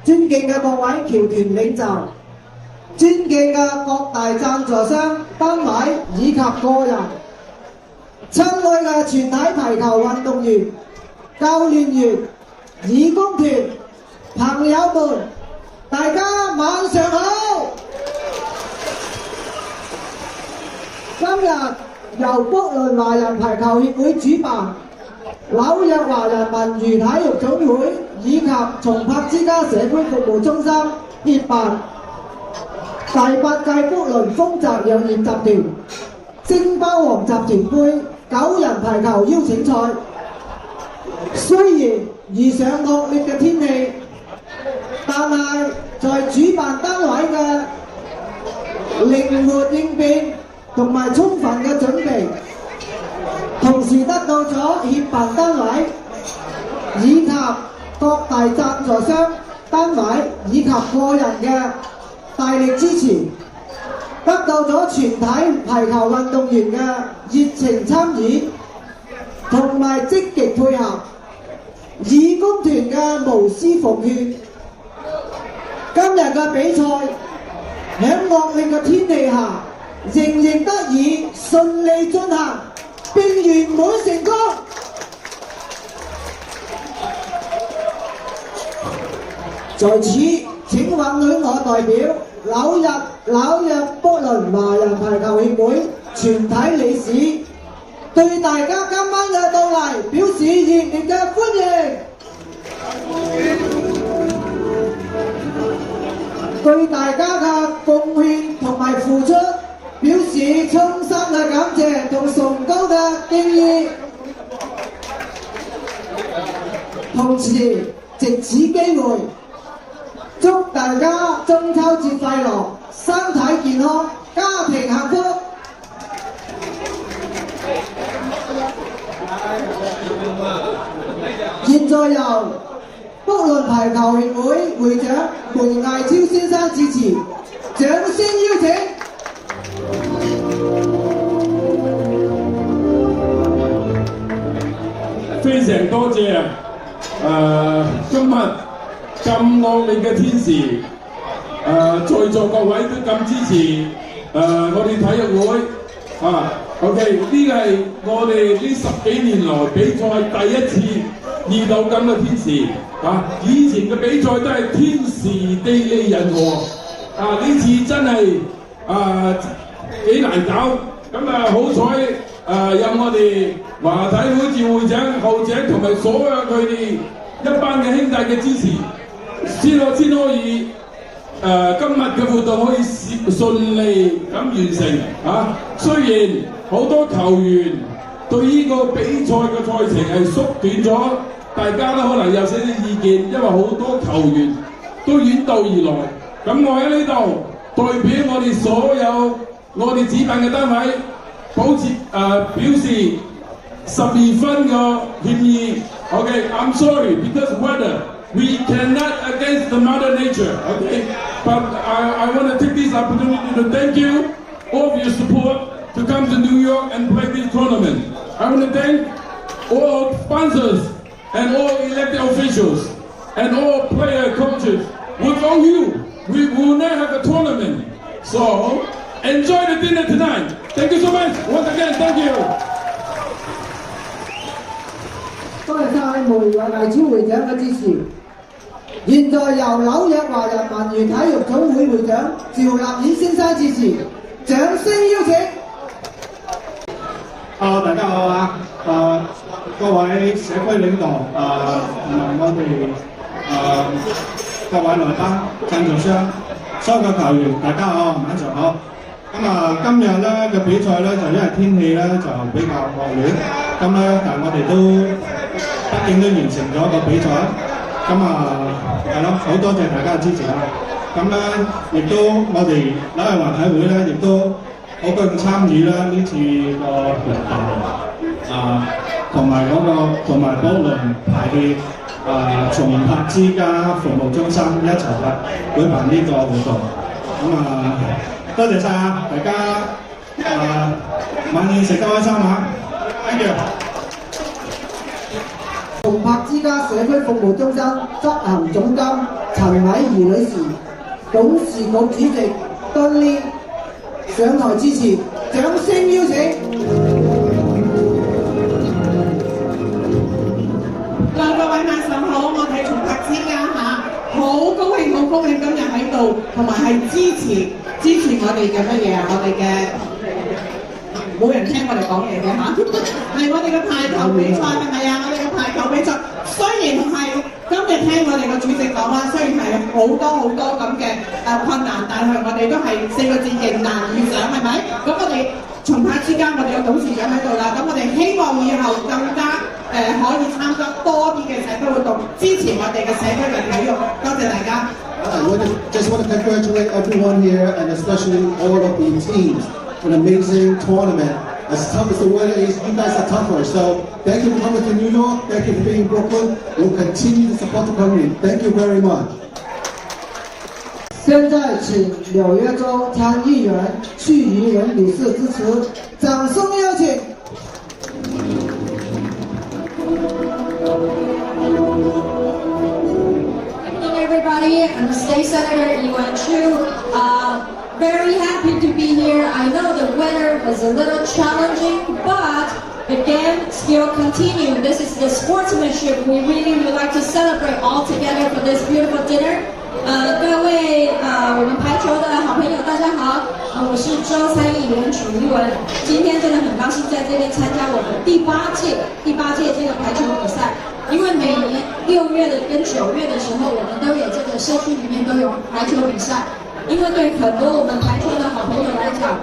尊敬嘅各位僑團領袖，尊敬嘅各大贊助商、單位以及個人，親愛嘅全體排球運動員、教練員、義工團、朋友們，大家晚上好！今日由卜倫華人排球協會主辦，紐約華人文娛體育總會以及松柏之家社區服務中心協辦第8屆卜倫豐澤藥業集團星包王集團杯9人排球邀請賽。雖然遇上惡劣嘅天氣，但係在主辦單位嘅靈活應變同埋充分嘅準備，同時得到咗協辦單位以及各大贊助商單位以及個人嘅大力支持，得到咗全體排球運動員嘅熱情參與同埋積極配合，義工團嘅無私奉獻。今日嘅比賽喺惡劣嘅天氣下，仍然得以順利進行並圓滿成功。在此，請允許我代表紐約卜倫華人排球協會全體理事，對大家今晚嘅到嚟表示熱烈嘅歡迎。對大家嘅貢獻同埋付出表示衷心嘅感謝同崇高嘅敬意。同時，藉此機會，祝大家中秋節快樂，身體健康，家庭幸福。現在由卜倫排球協會會長梅毅超先生致辭，掌聲邀請。非常多謝今日咁惡劣嘅天時，在座各位都咁支持我哋體育會OK， 呢個係我哋呢10幾年來比賽第一次遇到咁嘅天時以前嘅比賽都係天時地利人和呢次真係幾難搞。咁好彩有我哋華體會召會長、後長同埋所有佢哋一班嘅兄弟嘅支持，先可以今日嘅活動可以順利咁完成雖然好多球員對呢個比賽嘅賽程係縮短咗，大家都可能有些意見，因為好多球員都遠道而來。咁我喺呢度代表我哋所有我哋主辦嘅單位表示12分嘅歉意。Okay, I'm sorry because weather. We cannot against the mother nature. Okay, but I want to take this opportunity to thank you all of your support to come to New York and play this tournament. I want to thank all sponsors and all elected officials and all player coaches. Without you, we will not have a tournament. So enjoy the dinner tonight. Thank you so much. Once again, thank you. 多謝晒梅毅超會長嘅支持。現在由紐約華人文娛體育總會會長趙立顯先生致辭，掌聲邀請。大家好各位社區領導同埋我哋各位來賓、贊助商、所有嘅球員，大家好，晚上好。今日咧嘅比賽咧就因為天氣咧就比較惡劣，但係我哋都畢竟都完成咗個比賽。係咯，好多謝大家嘅支持啦。亦都我哋紐約華體會咧，亦都好高興參與啦呢次個活動同埋卜倫排協松柏之家服務中心一齊舉辦呢個活動。多謝晒大家晚宴食得開心Thank you。松柏之家社區服務中心執行總監陳偉儀女士、董事局主席敦呢上台致辭，掌聲邀請。各位晚上好，我哋松柏之家好高興今日喺度，同埋係支持我哋嘅乜嘢啊？我哋嘅冇人聽我哋講嘢嘅係我哋嘅排球比賽係咪啊？我哋嘅排球比賽雖然係今日聽我哋嘅主席講啦，雖然係好多咁嘅困難，但係我哋都係4個字迎難而上，係咪？咁我哋松柏之家，我哋有董事長喺度啦，咁我哋希望以後更加可以參加多啲嘅社區活動，支持我哋嘅社區嘅體育。多謝大家。Just want to congratulate everyone here and especially all of the teams for an amazing tournament. As tough as the weather is, you guys are tougher. So thank you for coming to New York. Thank you for being in Brooklyn. We'll continue to support the community. Thank you very much. 现在请纽约州参议员屈宜人女士致辞，掌声有请。Everybody, I'm State Senator Yuan Chu. Very happy to be here. I know the weather was a little challenging, but the game still continues. This is the sportsmanship we really would like to celebrate all together for this beautiful dinner. 各位我们排球的好朋友，大家好，我是州参议员楚宜文。今天真的很高兴在这边参加我们第八届这个排球比赛。因为每年6月跟9月的时候，我们都有这个社区里面都有排球比赛。因为对很多我们排球的好朋友来讲，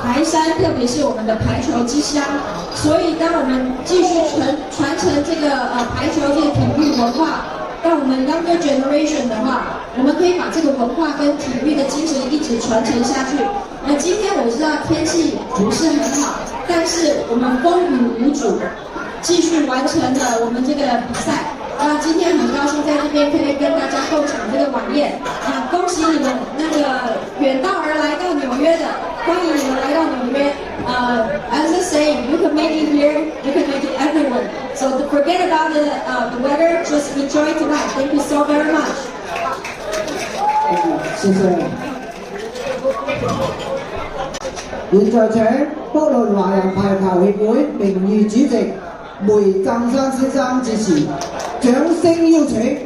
排山特别是我们的排球之乡，所以当我们继续传承这个排球这个体育文化，让我们 younger generation 的话，我们可以把这个文化跟体育的精神一直传承下去。那今天我知道天气不是很好，但是我们风雨无阻，继续完成了我们这个比赛。那今天很高兴在这边可以跟大家共享这个晚宴。那恭喜你们那个远道而来到纽约的，欢迎你们来到纽约。As I say, you can make it here, you can make it everywhere. So forget about the weather, just enjoy tonight. Thank you so very much. 謝謝。現在請北倫華人排球協會名譽主席梅振山先生致辭，掌聲邀請。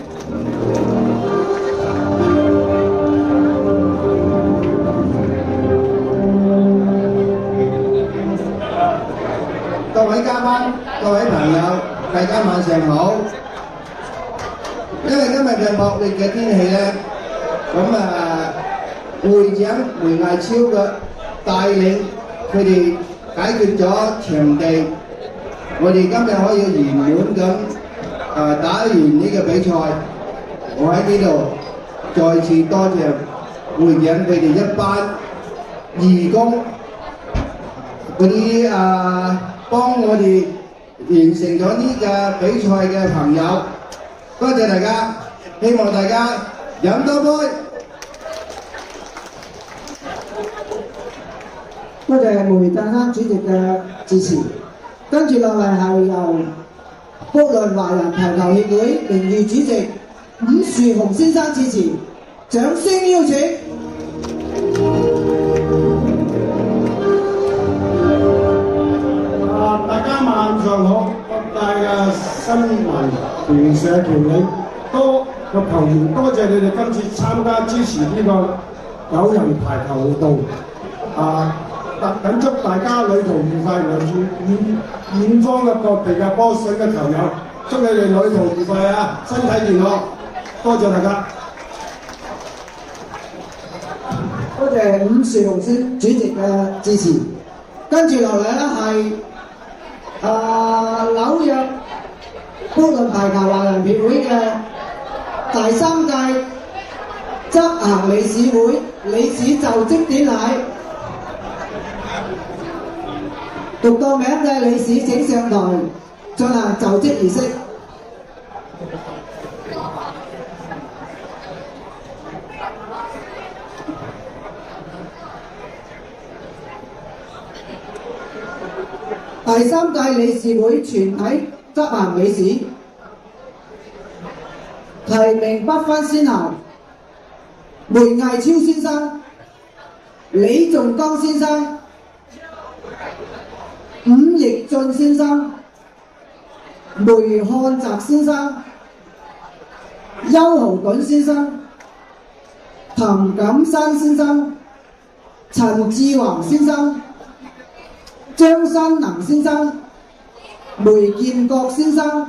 各位嘉賓、各位朋友，大家晚上好。因為今日嘅惡劣嘅天氣咧，會長梅毅超嘅帶領，佢哋解決咗場地，我哋今日可以圓滿咁打完呢個比賽。我喺呢度再次多謝會長佢哋一班義工，嗰啲幫我哋完成咗呢個比賽嘅朋友，多謝大家，希望大家飲多杯。多謝梅振山主席嘅支持。跟住落嚟係由北倫華人排球協會名譽主席伍樹雄先生致辭，掌聲邀請。大家晚上好，各大嘅新聞團社團理嘅球員，多謝你哋今次參加支持呢個9人排球活動。緊祝大家旅途愉快，來自遠方嘅各地嘅波水嘅球友，祝你哋旅途愉快啊，身體健康，多謝大家。多謝伍樹雄先主席嘅支持。跟住落嚟咧係紐約北倫排球華人協會嘅第3屆執行理事會理事就職典禮。讀到名嘅理事請上台進行就職儀式。第3屆理事會全體執行理事提名不分先後，梅毅超先生、李仲剛先生、伍奕進先生、梅漢澤先生、邱豪頓先生、譚錦山先生、陳志宏先生、張新能先生、梅建國先生、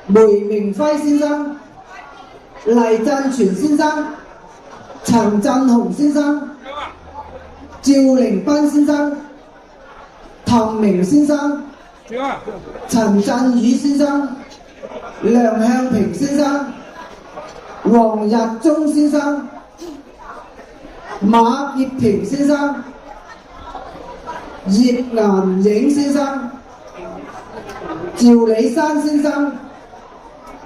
梅明輝先生、黎振全先生、陳振雄先生、趙凌斌先生、譚明先生、陳振宇先生、梁向平先生、黃日忠先生、馬業平先生、葉顏影先生、趙李山先生、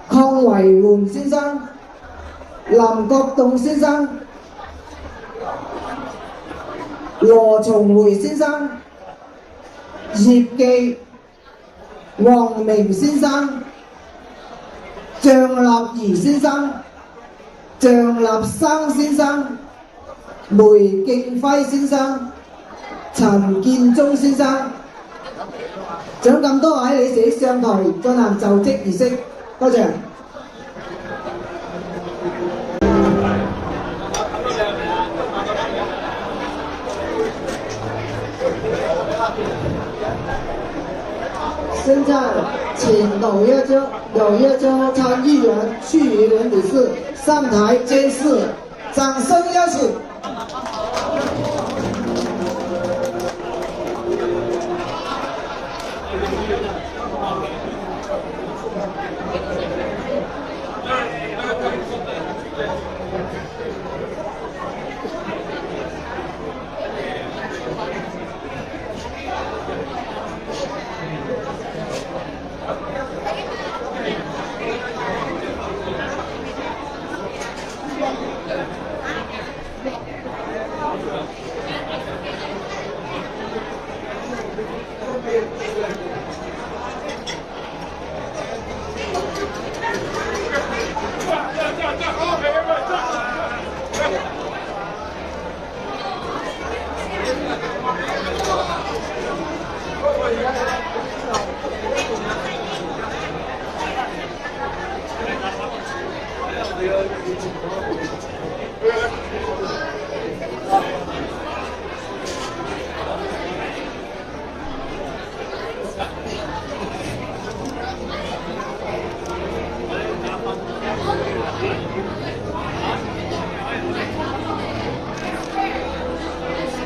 鄺維煥先生、林國棟先生、羅松回先生、葉記、黃明先生、張立儀先生、張立生先生、梅敬輝先生、陳建忠先生，獎咁多位理事上台進行就職儀式，多謝。现在请纽约州参议员屈宜伦女士上台监事，掌声邀请。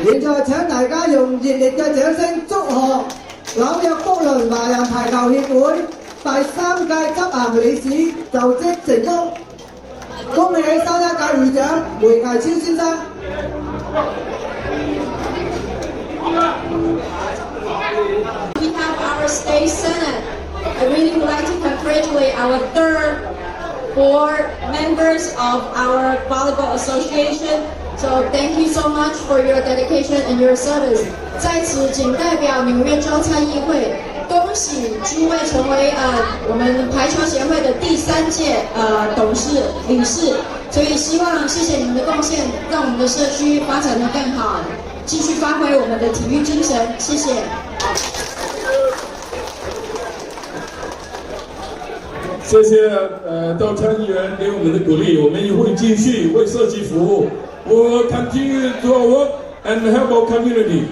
現在請大家用熱烈嘅掌聲祝賀紐約福倫華人排球協會第3屆執行理事就職成功，恭喜新一屆會長梅毅超先生。We have our state senate. I really would like to congratulate our third board members of our volleyball association. So thank you so much for your dedication and your service. 在此仅代表纽约州参议会恭喜诸位成为我们排球协会的第3届理事。所以希望谢谢你们的贡献，让我们的社区发展得更好，继续发挥我们的体育精神。谢谢。谢谢到参议员给我们的鼓励，我们也会继续为社区服务。We will continue to work and help our community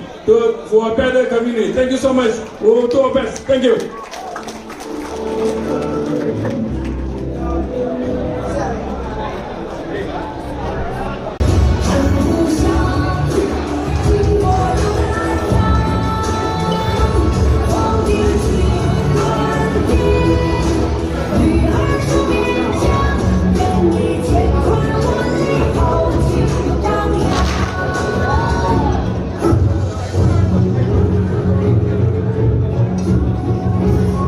for a better community. Thank you so much. We will do our best. Thank you. 我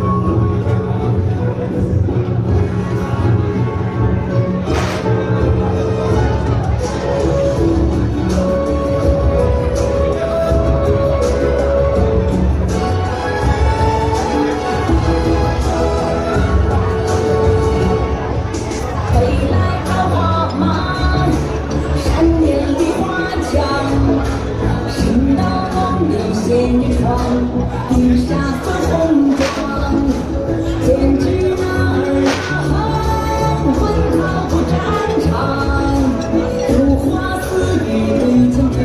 雨下粉红妆，简直那儿行，奔跑不战场，如花似玉对将军，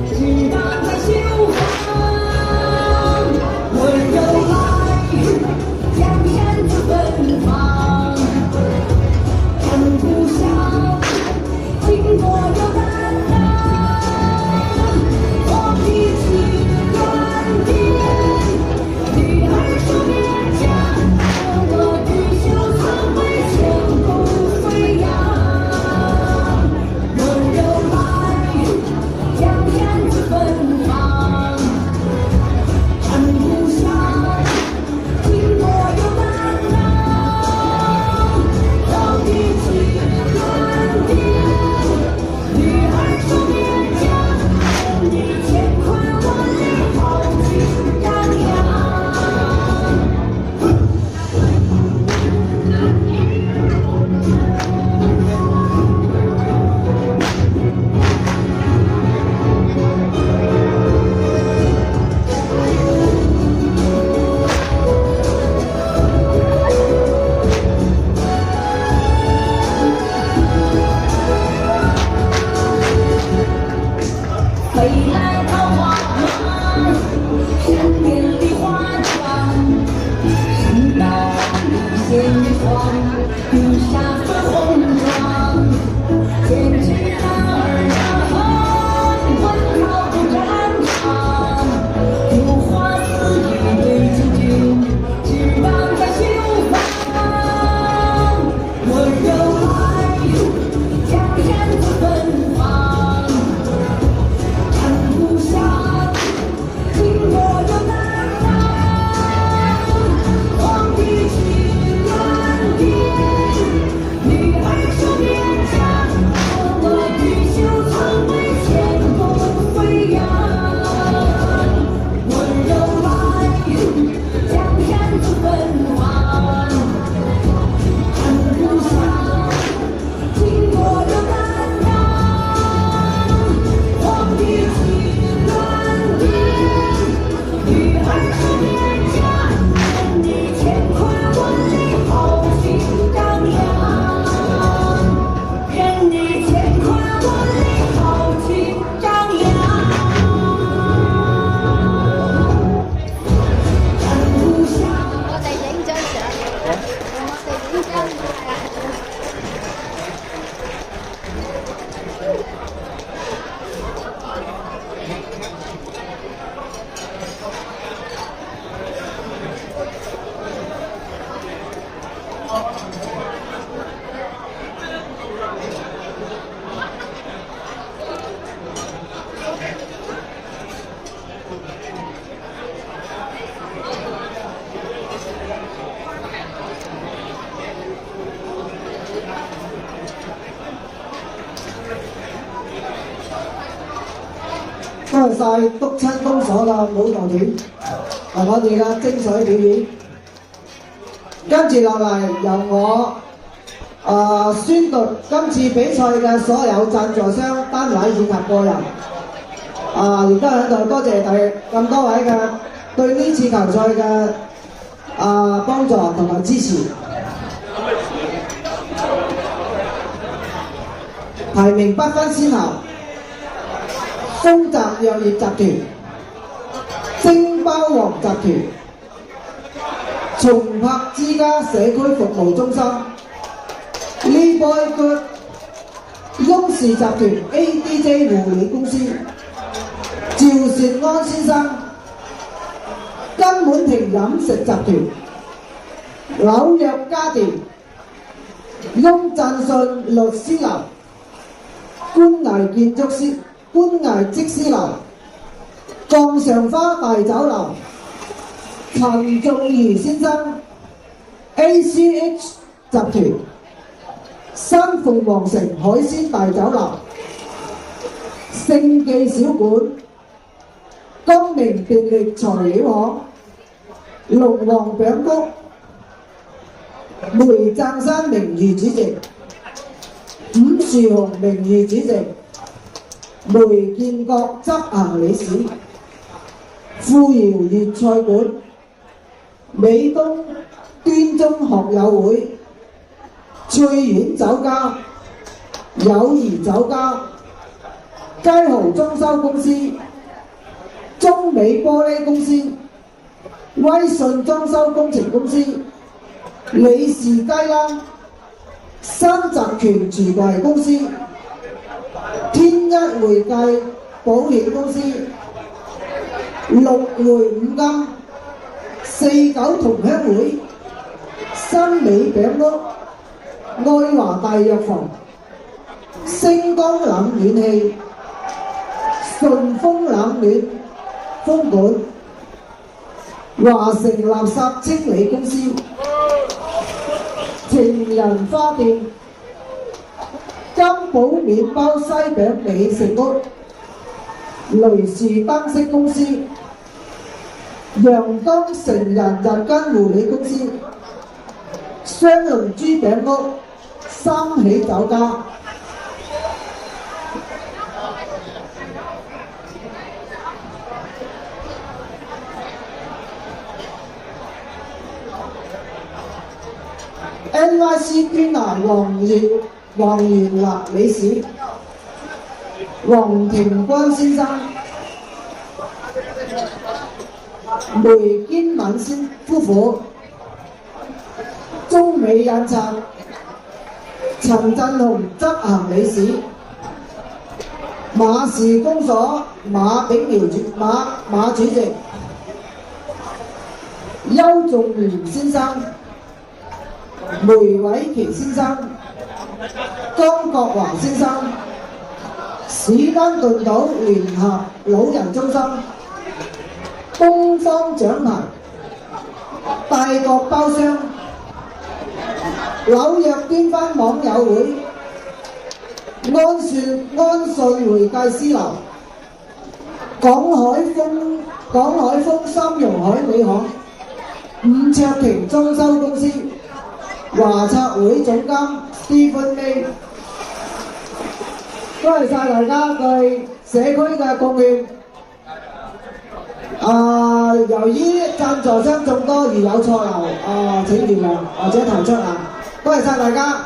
只当在绣房，温柔来，将身子奔放，看故乡，经过有担当，我比起远点，女儿说面颊，我的袖曾为千古飞扬，温柔来，将身子奔放，看故乡，经过有担当，我比起远点，女儿说面颊，你乾坤万里豪情张扬。飞来桃花源，山巅梨花庄，山高望里鲜花，雨下粉红妆，简直那儿行，奔跑不战场，如花似玉对将军，只当在绣房，温柔来，将身子奔放，看故乡，经过有担当，皇帝去远点，女儿说面颊，我的袖曾为千古飞扬，温柔来，将身子奔放，看故乡，经过有担当，皇帝去远点，女儿说面颊，你乾坤万里豪情张扬，任你乾坤万里豪情张扬，看故乡。我哋影張相，我哋影張係啊。多謝晒督親公所嘅舞蹈團同我哋嘅精彩表演。跟住落嚟由我宣讀今次比賽嘅所有贊助商單位以及個人。亦都喺度多謝咁多位嘅對呢次球賽嘅幫助同埋支持。排名不分先後。豐澤藥業集團、星包王集團、松柏之家社區服務中心、Lee Boy Good、雍氏集團 ADJ 護理公司、趙善安先生、金滿庭飲食集團、紐約家電、翁振信律師樓、官藝建築師。官藝則師樓、鋼上花大酒樓、陳仲儀先生、ACH 集團、新鳳凰城海鮮大酒樓、聖記小館、光明電力材料行、龍王餅谷、梅贊山名譽主席、伍樹雄名譽主席、梅建國執行理事、富瑤粵菜館、美東端中學友會、翠苑酒家、友誼酒家、佳豪裝修公司、中美玻璃公司、威信裝修工程公司、李氏雞欄、三集權廚櫃公司、天一會計保險公司、六會五金、49同鄉會、新美餅屋、愛華大藥房、星光冷暖氣、順豐冷暖風管、華城垃圾清理公司、情人花店、金寶麵包西餅美食屋、雷士燈飾公司、陽光成人日間護理公司、雙龍珠餅屋、三喜酒家。NYC 捐拿黃元立理事、黃庭光先生、梅堅敏夫婦、中美印刷、陳振雄執行理事、馬氏公所馬炳苗馬主席、邱仲元先生、梅偉琪先生、江國華先生、史丹頓島聯合老人中心、東方獎牌、大國包商、紐約邊番網友會、安信會計師樓、港海豐三洋海味行、伍卓瓊裝修公司、華策會總監 Stephen May， 多謝晒大家對社區嘅貢獻。由於贊助商眾多而有錯漏，請原諒或者提出啊！多謝晒大家。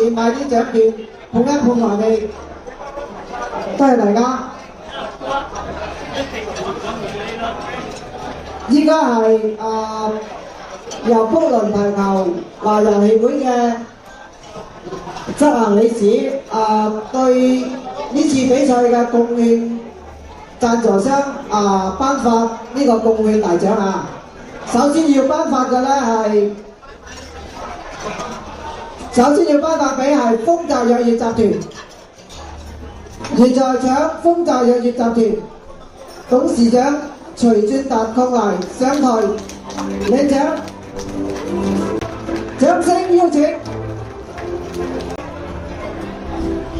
買啲獎券碰一碰埋你，多謝大家。依家係由福倫排球華人協會嘅執行理事對呢次比賽嘅貢獻贊助商頒發呢個貢獻大獎啊！首先要頒發嘅咧俾係豐澤藥業集團，現在搶豐澤藥業集團董事長徐轉達抗嚟上台領獎，掌聲邀請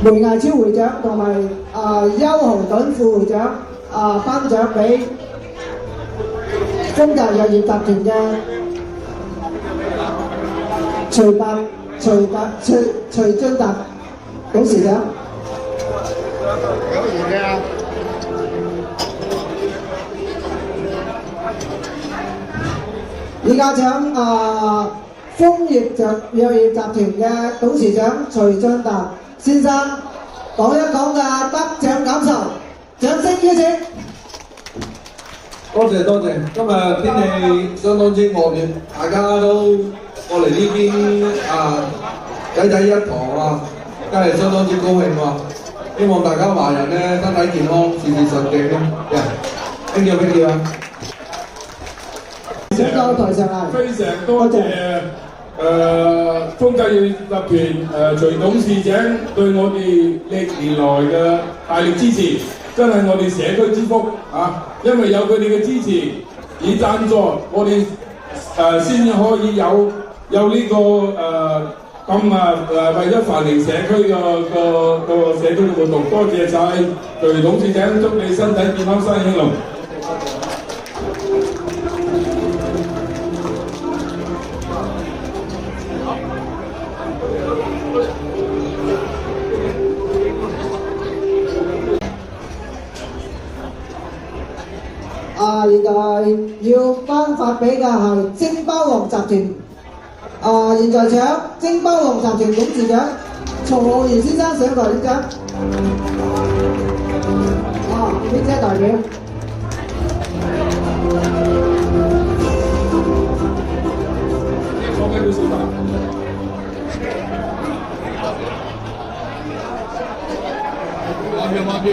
梅毅超會長同埋邱豪頓副會長頒獎俾豐澤藥業集團嘅徐轉達董事長。而家請豐藥業集團嘅董事長徐進達先生講一講嘅得獎感受，掌聲邀請。多謝，今日天氣相當之惡劣，大家都過嚟呢邊仔一堂啊，真係相當之高興喎！希望大家華人咧身體健康，事事順境咯。thank you 啊！台上嚟，非常多謝豐澤藥集團徐董事長對我哋歷年來嘅大力支持，真係我哋社區之福啊！因為有佢哋嘅支持而贊助，我哋先至可以有呢個為咗繁榮社區個社區嘅活動。多謝晒徐董事長，祝你身體健康，生意興隆。現在要頒發俾嘅係精包王集團。現在請精包王集團董事長曹浩然先生上台領獎。編者代表。放俾佢先吧。馬票。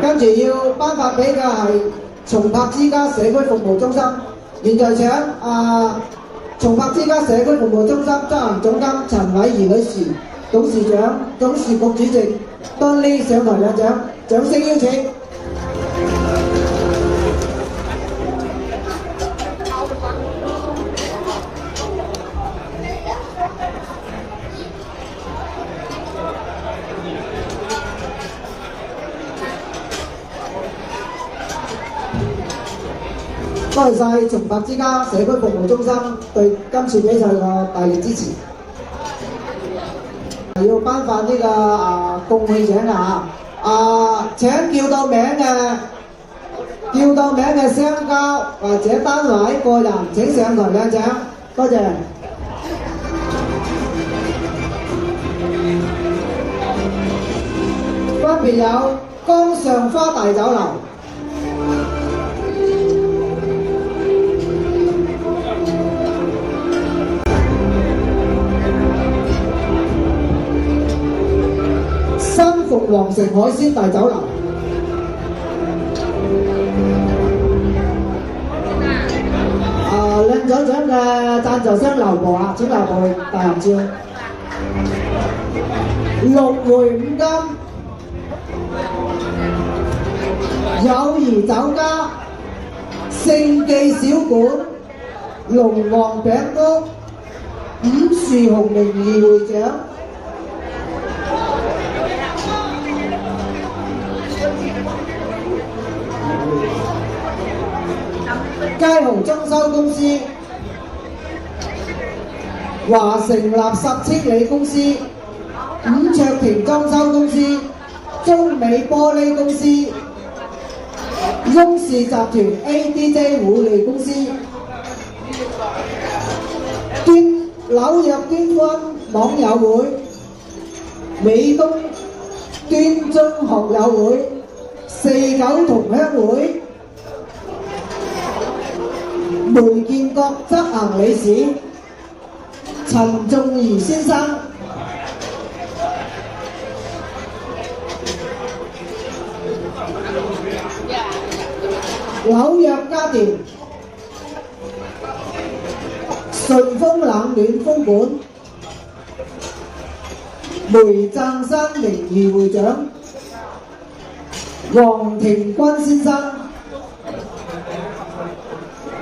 跟住要頒發俾嘅係松柏之家社區服務中心。現在請松柏之家社區服務中心執行總監陳偉儀女士、董事長、董事局主席敦呢上台領獎，掌聲邀請。多謝晒松柏之家社區服務中心對今次比賽嘅大力支持。要頒發呢個貢獻獎啊！請叫到名嘅商家或者單位個人請上台領獎，多謝。分別有江上花大酒樓、新鳳凰城海鮮大酒樓、領獎獎嘅贊助商劉部請劉部大合照。六回五金、友誼酒家、盛記小館、龍王餅屋、五樹紅名譽會長。佳豪裝修公司、華城垃圾清理公司、伍卓庭裝修公司、中美玻璃公司、翁氏集團 ADJ 互利公司、紐約端分網友會、美東端中學友會、49同鄉會、梅建國執行理事陳仲儀先生。紐約家電、順豐冷暖風館、梅贊山名譽會長黃庭君先生。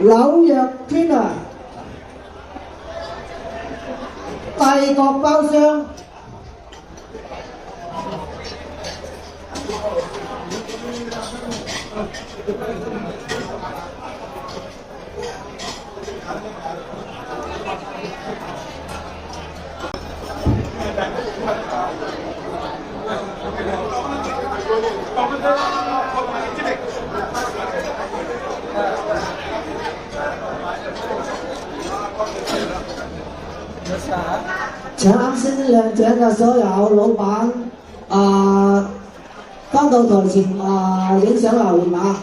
紐約 Cleaner、帝國包商、請啱先領獎嘅所有老闆翻到台前影相留念啊！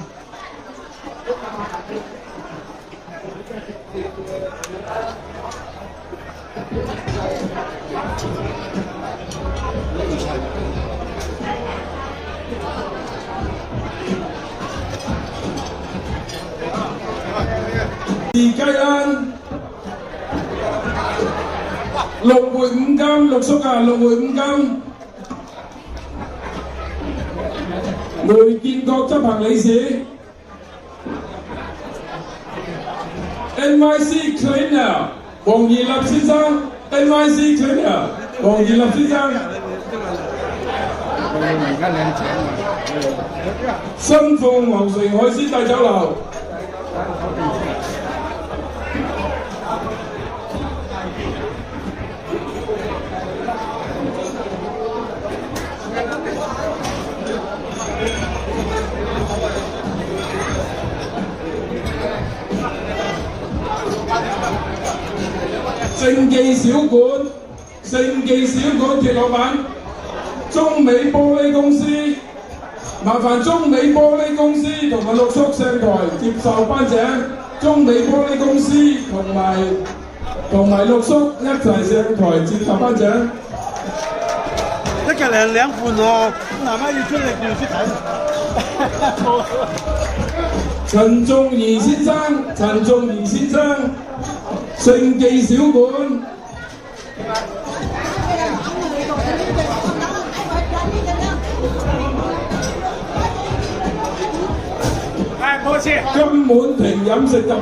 雞恩六回五金，六叔啊，六回五金。梅建國執行理事 ，NYC Cleaner 黃義立先生 ，NYC Cleaner。黃建立先生，新鳳皇城海鮮大酒樓。盛記小館，盛記小館鐵老闆，中美玻璃公司，麻煩中美玻璃公司同埋陸叔上台接受頒獎。中美玻璃公司同埋陸叔一齊上台接受頒獎。一個人兩半喎，媽媽要出嚟要識睇。陳仲儀先生，盛記小館。金滿庭飲食集團，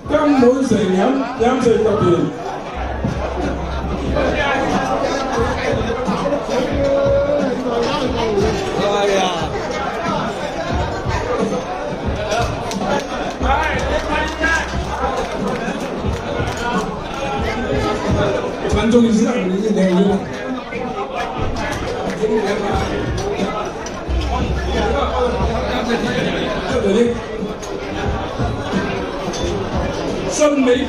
飲食集團。陳仲儀先生，你好。新美餅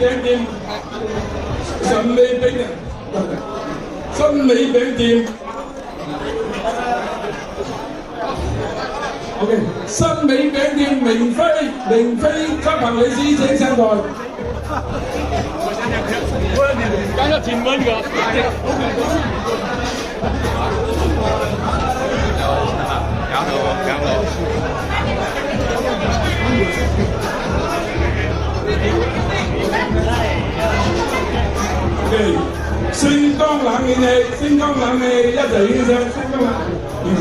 店，OK， 新美餅店明飛執行理事請上台。剛剛請問個。OK， 星光冷氣一齊影相，星光冷氣。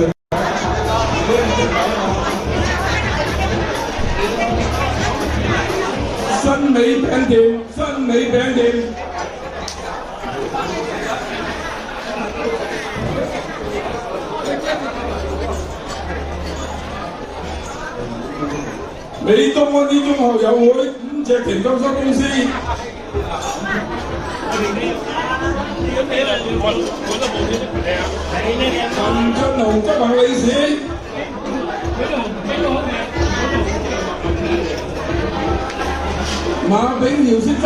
新美餅店。美東安啲中學友會5隻田裝修公司。陳俊豪執行理事。馬炳堯先生。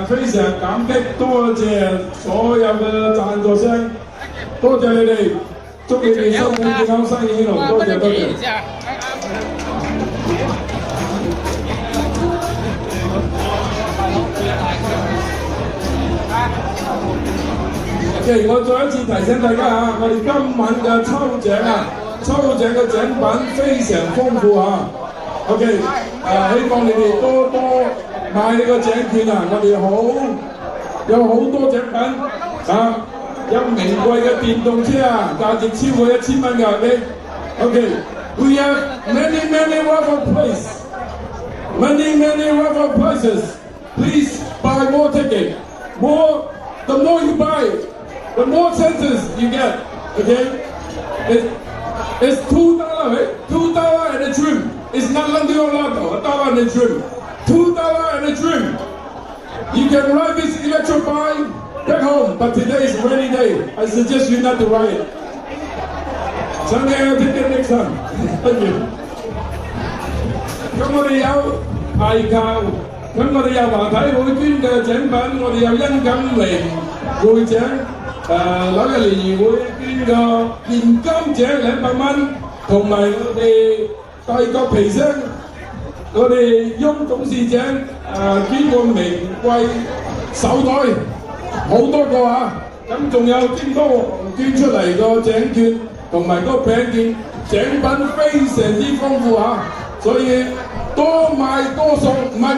非常感激，多謝所有嘅贊助商，多謝你哋，祝你哋身體健康，生意興隆，多謝。OK， 我再一次提醒大家嚇，我哋今晚嘅抽獎嘅獎品非常豐富嚇。OK， 希望你哋多買呢個獎券啊！我哋有好多獎品啊！有名貴嘅電動車啊，價值超過1000蚊㗎，OK。We have many raffle prizes. Please buy more tickets. The more you buy, the more chances you get. Okay? It's $2, right? $2 and a dream. It's not London Lotto. $1 and a dream. $2 and a dream. You can ride this electric bike back home, but today is a rainy day. I suggest you not to ride it. Sunday I'll take it next time. Thank you. 咁我哋有藝校，咁我哋有華體會捐嘅獎品，我哋有殷錦玲會長，紐約聯誼會捐個現金獎200蚊，同埋我哋帝國皮箱我哋翁董事長捐個名貴手袋，好多個啊！咁仲有京東捐出嚟個獎券同埋個餅券，獎品非常之豐富啊！所以多買多送，唔係，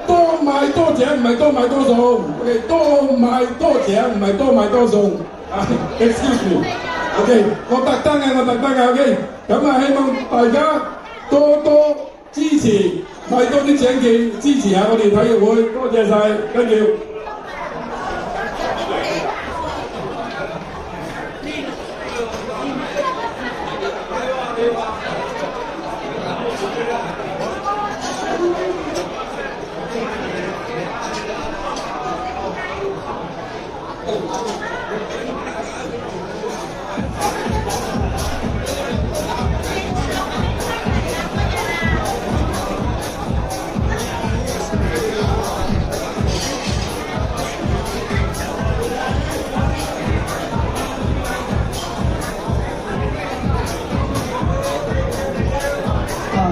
多買多獎，唔係多買多送。OK， 多買多獎，唔係多買多送。Excuse me。OK， 我特登嘅。OK， 咁啊，希望大家多多支持，買多啲獎券，支持下我哋體育會。多謝晒，跟住。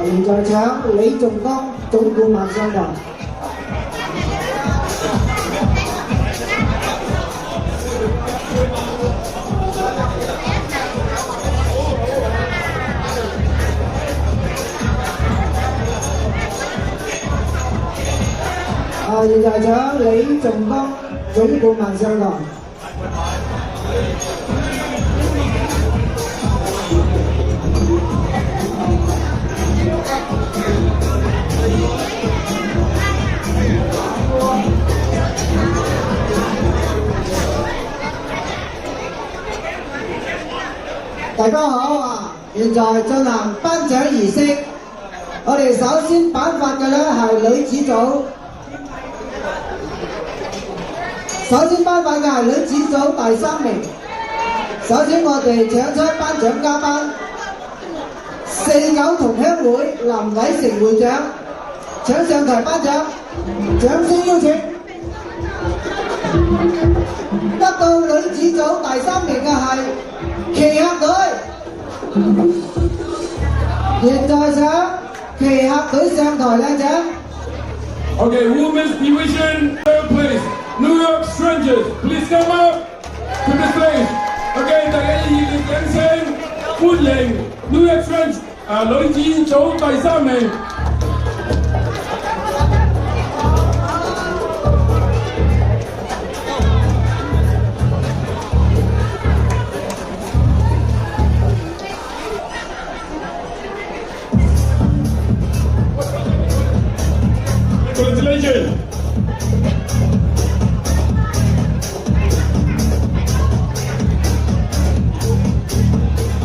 現在請李仲剛總顧問上台。現在請李仲剛總顧問上台。大家好啊！現在進行頒獎儀式。我哋首先頒發嘅咧係女子組，第3名。首先我哋請出頒獎嘉賓49同鄉會林偉成會長，請上台頒獎，掌聲邀請。得到女子組第3名嘅係旗客隊，現在請旗客隊上台領獎。Okay, Women's Division, third place, New York Strangers, please come up to the stage. Okay， 大家熱烈掌聲歡迎 New York Strangers 女子組第3名。Congratulations！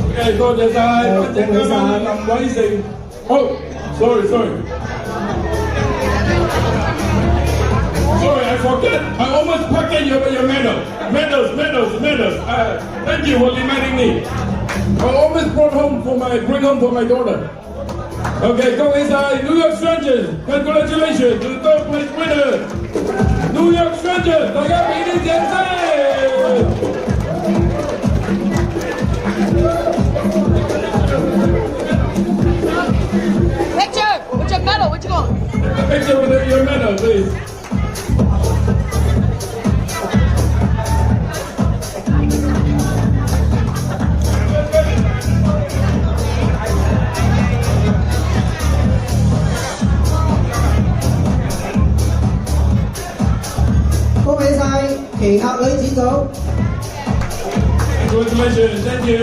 OK， 多謝晒，頒獎嘉賓林偉成。好 ，sorry， I forget. I almost packed your medals. Thank you for reminding me. I almost bring home for my daughter. Okay, 恭喜晒 New York Strangers, congratulations to the third place winner, New York Strangers， 大家俾啲掌聲。Picture with your medal, what you want? A picture with your medal, please.旗客女子組。Congratulations, thank you。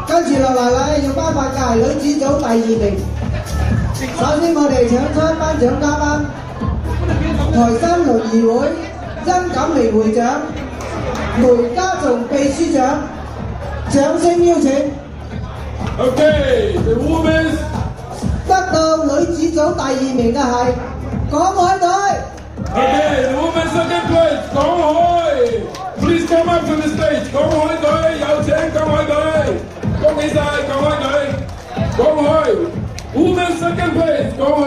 跟住落嚟咧，要頒發嘅係女子組第2名。首先我哋請出頒獎嘉賓，台山聯誼會殷錦明會長、梅家松秘書長，掌聲邀請。Okay, the women's 得到女子組第2名嘅係港海隊。Okay, the women's second place, 港海 ，please come up to the stage。港海隊有請港海隊，恭喜晒港海隊，港海 ，women's second place， 港海。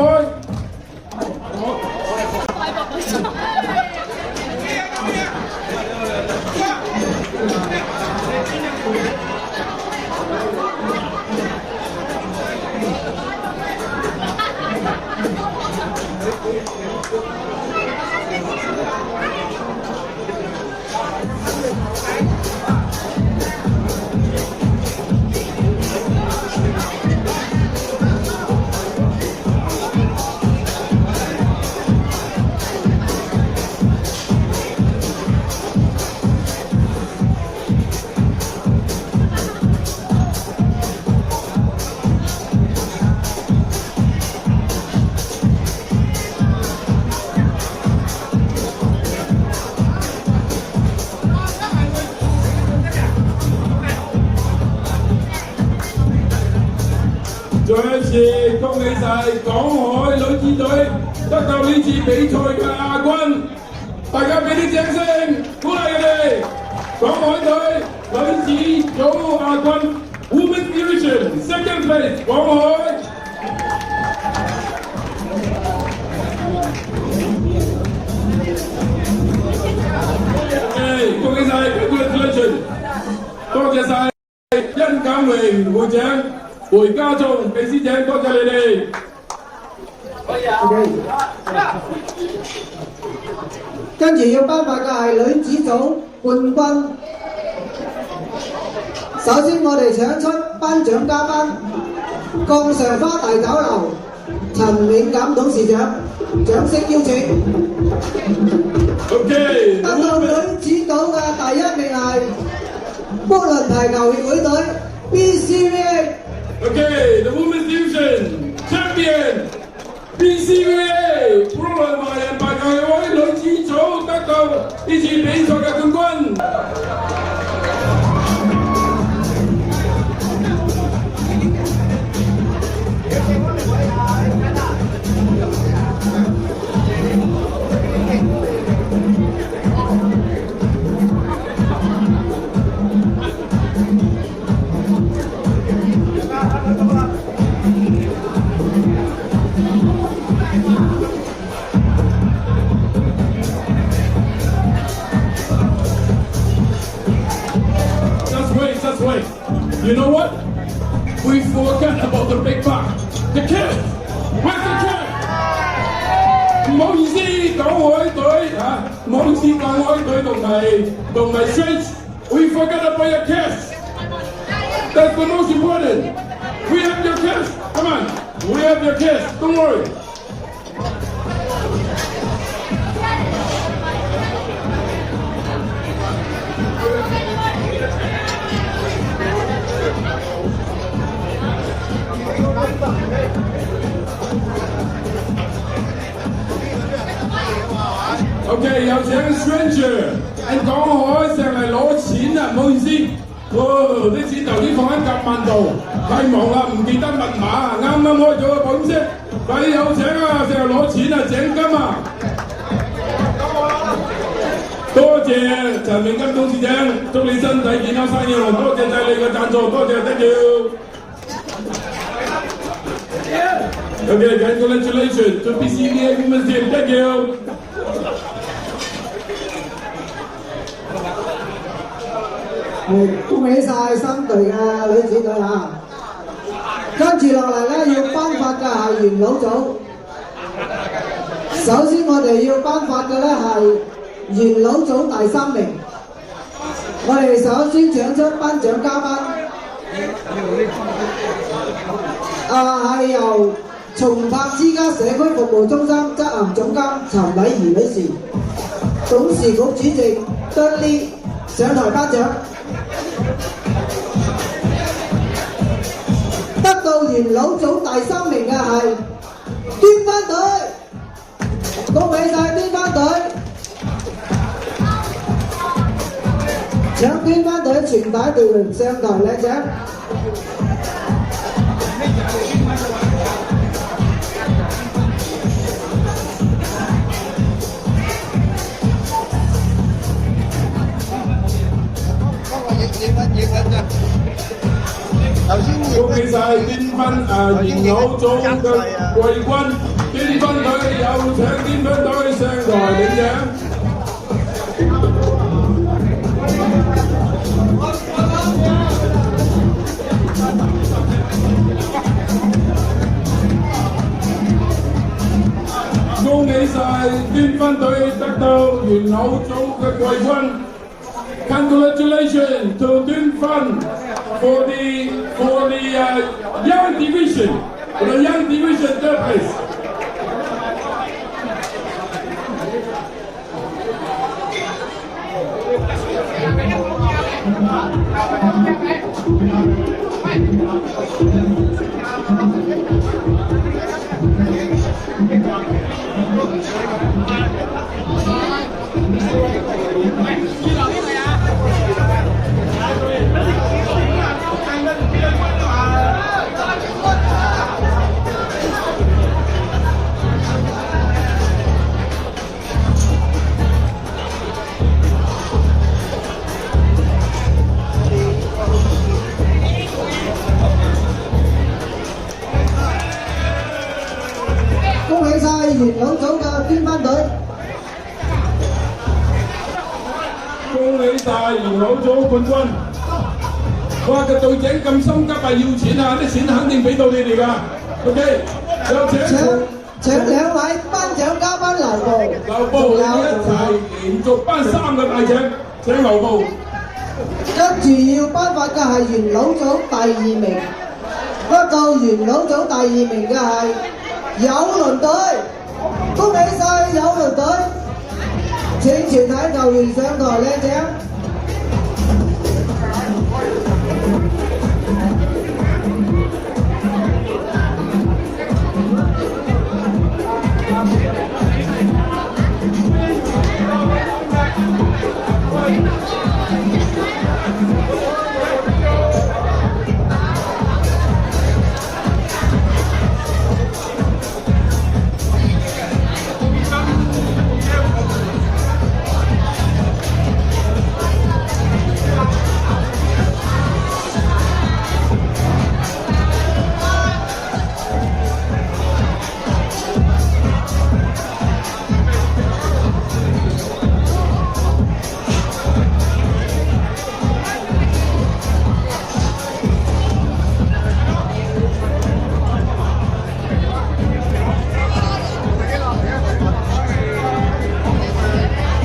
再一次恭喜晒港海女子隊得到呢次比賽嘅亞軍，大家俾啲掌聲鼓勵佢哋。港海隊女子組亞軍 Women's Division Second Place 港海。恭喜晒 ，congratulations！ 多謝晒殷錦榮會長、回家中秘書長，多謝你哋。OK， 跟住要頒發嘅係女子組冠軍。首先我哋請出頒獎嘉賓，鋼上花大酒樓陳永錦董事長，掌聲邀請。OK， 得到女子組嘅第一名係福倫排球協會隊 BCVA。OK，the Women's Division Champion BCVA 福倫華人排球協會女子組得到呢次比賽嘅冠軍。Wait, you know what? We forgot about the big part. The kiss. Where's the kiss? 唔好意思，港海隊啊，唔好意思，港海隊同埋 Strange. We forgot about your kiss. That's the most important. We have your kiss. Come on, we have your kiss. Don't worry. OK， 有請 Stranger 喺港海上嚟攞錢啊！唔好意思，啲錢頭先放喺夾萬度，太忙啦，唔記得密碼，啱啱開咗個保險息，快啲有請啊！上嚟攞錢啊，獎金啊！多謝陳永金董事長，祝你身體健康，生意隆，多謝晒你嘅贊助，多謝 thank you。OK， congratulations to BCVA Women's Team, thank you。恭喜晒新隊嘅女子隊啊！跟住落嚟咧，要頒發嘅係元老組。首先我哋要頒發嘅咧係元老組第3名。我哋首先請出頒獎嘉賓，係由松柏之家社區服務中心執行總監陳偉儀女士、董事局主席Dudley上台頒獎。得到元老組第3名嘅係端番隊，恭喜晒端番隊！請端番隊全體隊員上台領獎。恭喜晒端番元老組嘅季軍，端番隊有請端番隊上台領獎。恭喜晒端番隊得到元老組嘅季軍。Congratulations to Dunfan for the young division, the young division third place. 元老組嘅編班隊。恭喜大元老組冠軍！哇，個隊長咁心急啊，要錢啊，啲錢肯定俾到你哋㗎。OK， 有請兩位頒獎嘉賓留步。留步，一齊連續頒3個大獎，請留步。跟住要頒發嘅係元老組第2名，得到元老組第2名嘅係友鄰隊，恭喜晒友鄰隊！請全體球員上台領獎。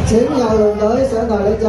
請郵輪隊上台領獎。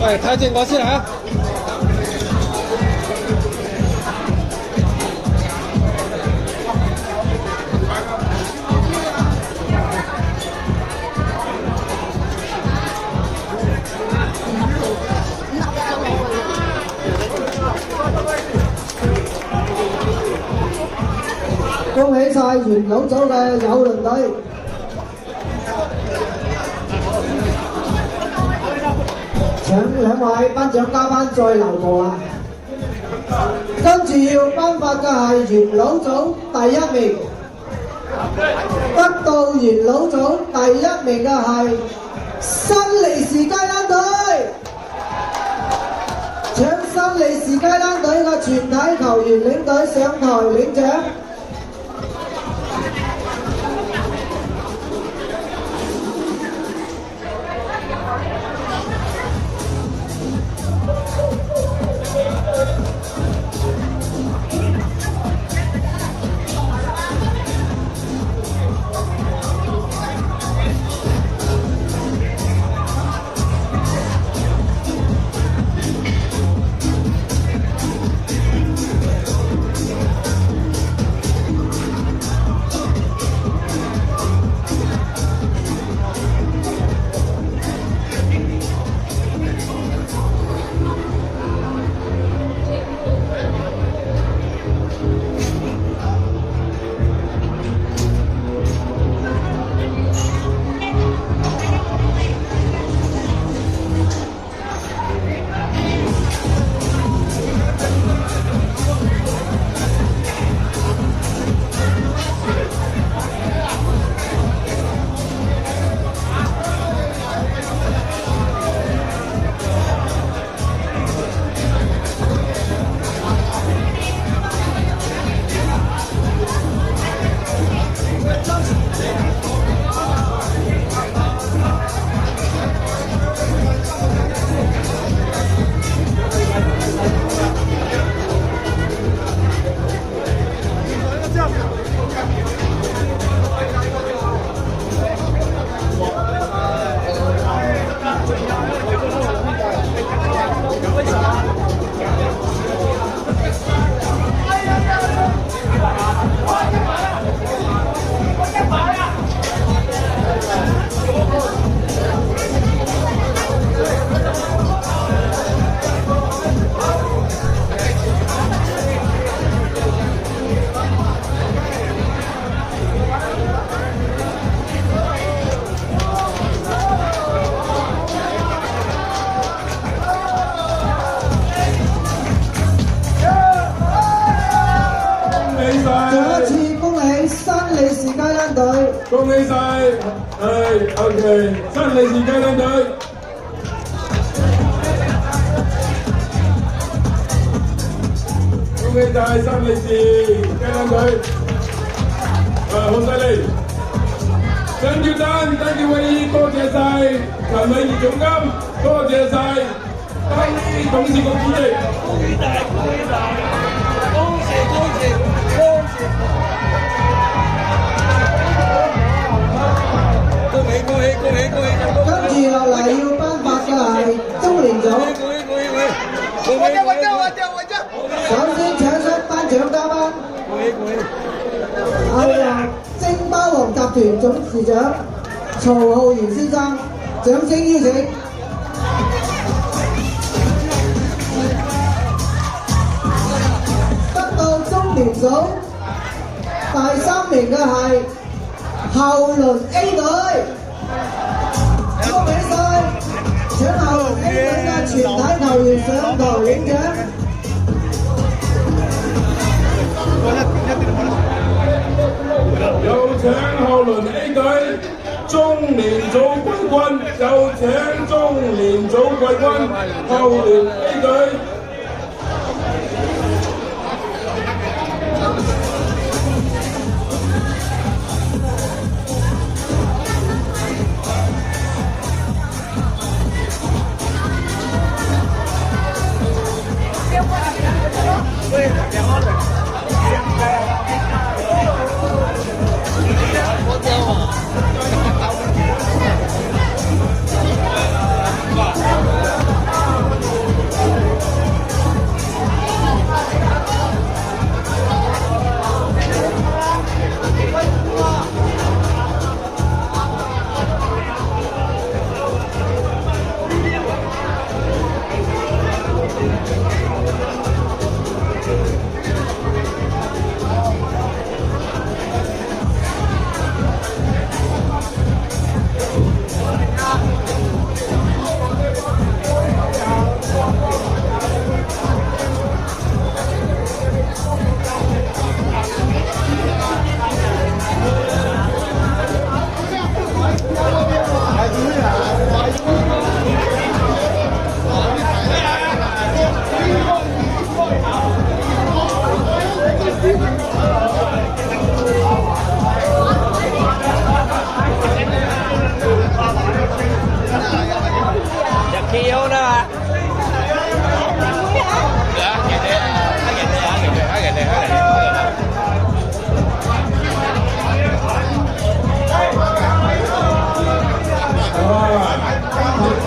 喂，睇正我先嚇。恭喜晒元老組嘅友鄰隊。請兩位頒獎嘉賓再留步啦。跟住要頒發嘅係元老組第1名，得到元老組第1名嘅係新利是雞欄隊。請新利是雞欄隊嘅全體球員領隊上台領獎。新利是雞蛋隊，恭喜晒，OK， 新利是雞蛋隊。恭喜晒新利是雞蛋隊，好犀利！ Thank you Dan，Thank you 威，多謝晒陳偉業總監，多謝晒董事局主席。恭喜大，恭喜大，恭喜恭喜恭喜！恭喜恭喜恭喜恭喜！跟住落嚟要頒發嘅係中年組。首先請出頒獎嘉賓，係由星包王集團董事長曹浩然先生，掌聲邀請。得到中年組第3名嘅係後輪 A 隊，恭喜晒！請後輪 A 隊嘅全體球員上台領獎。有請後輪 A 隊中年組季軍，有請中年組季軍後輪 A 隊。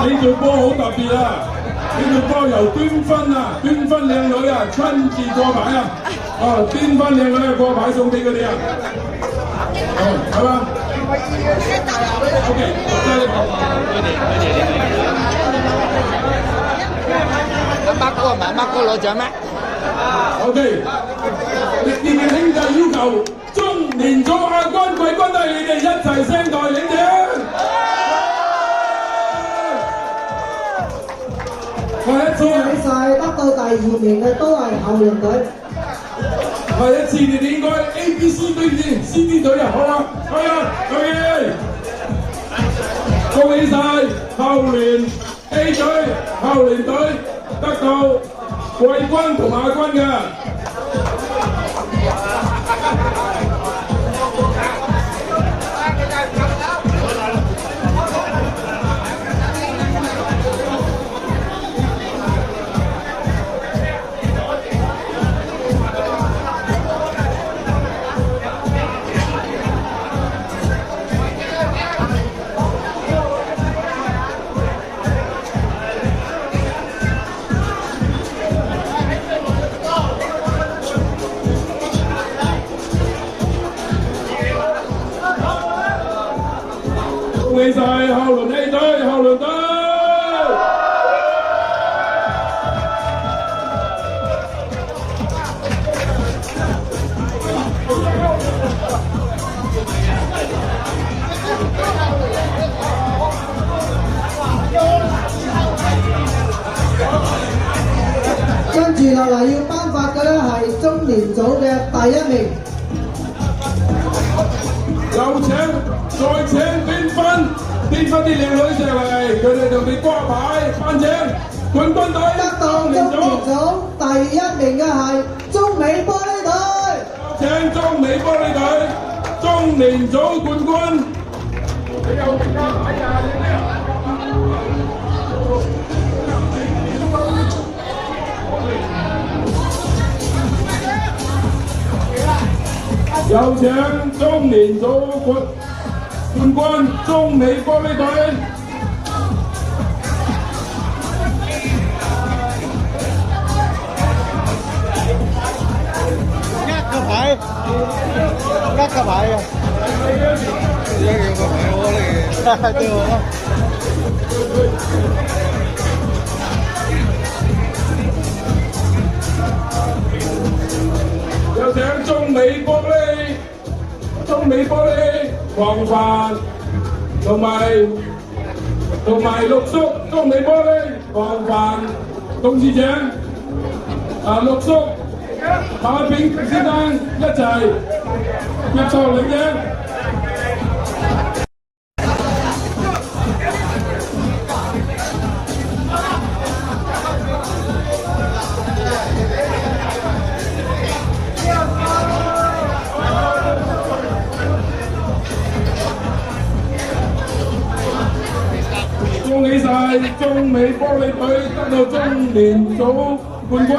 呢隊波好特別啊！呢隊波由端分啊，端分靚女啊，親自過牌啊！端分靚女啊，過牌送俾佢哋啊！係嘛 ？OK， 阿乜哥攞獎咩 ？OK， 烈烈嘅兄弟要求中年組亞軍、季軍都係你哋一齊聲台領獎。恭喜晒，得到第2名嘅都係後輪隊。下一次你哋應該 A、B、C 隊先 ，C、D 隊啊，好嘛？係啊，OK。恭喜晒後聯 A 隊、後聯隊得到季軍同亞軍嘅。恭喜晒後輪 A 隊，後輪隊！跟住落嚟要頒發嘅咧係中年組嘅第1名。再請邊分啲靚女上嚟，佢哋就被掛牌頒獎冠軍隊。得到中年組第一名嘅係中美玻璃隊。請中美玻璃隊中年組冠軍。你有名啊？哎呀，有請中年組冠軍中美玻璃隊。個牌，呃個牌啊！而家有個牌我嚟，對我。有請中美玻璃黃凡同埋陸叔，中美玻璃黃凡董事長陸叔。馬炳先生一齊入座領獎。恭喜晒中美玻璃隊得到中年組冠軍。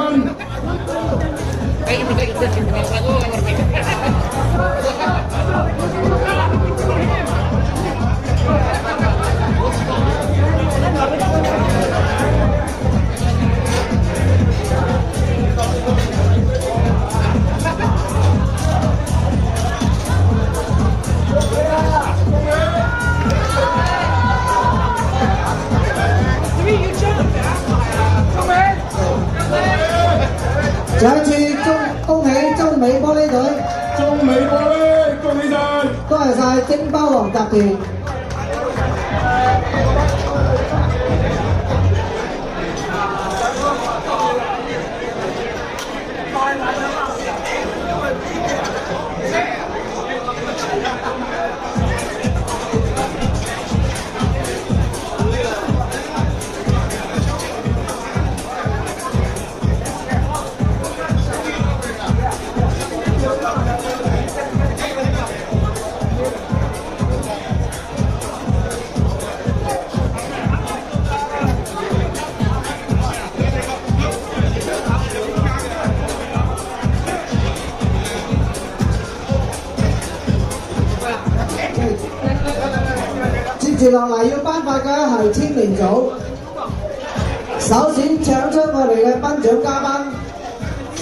再次恭喜中美玻璃隊，中美玻璃恭喜晒，多謝晒精包王集團。接住落嚟要頒發嘅係青年組，首先請出我哋嘅頒獎嘉賓，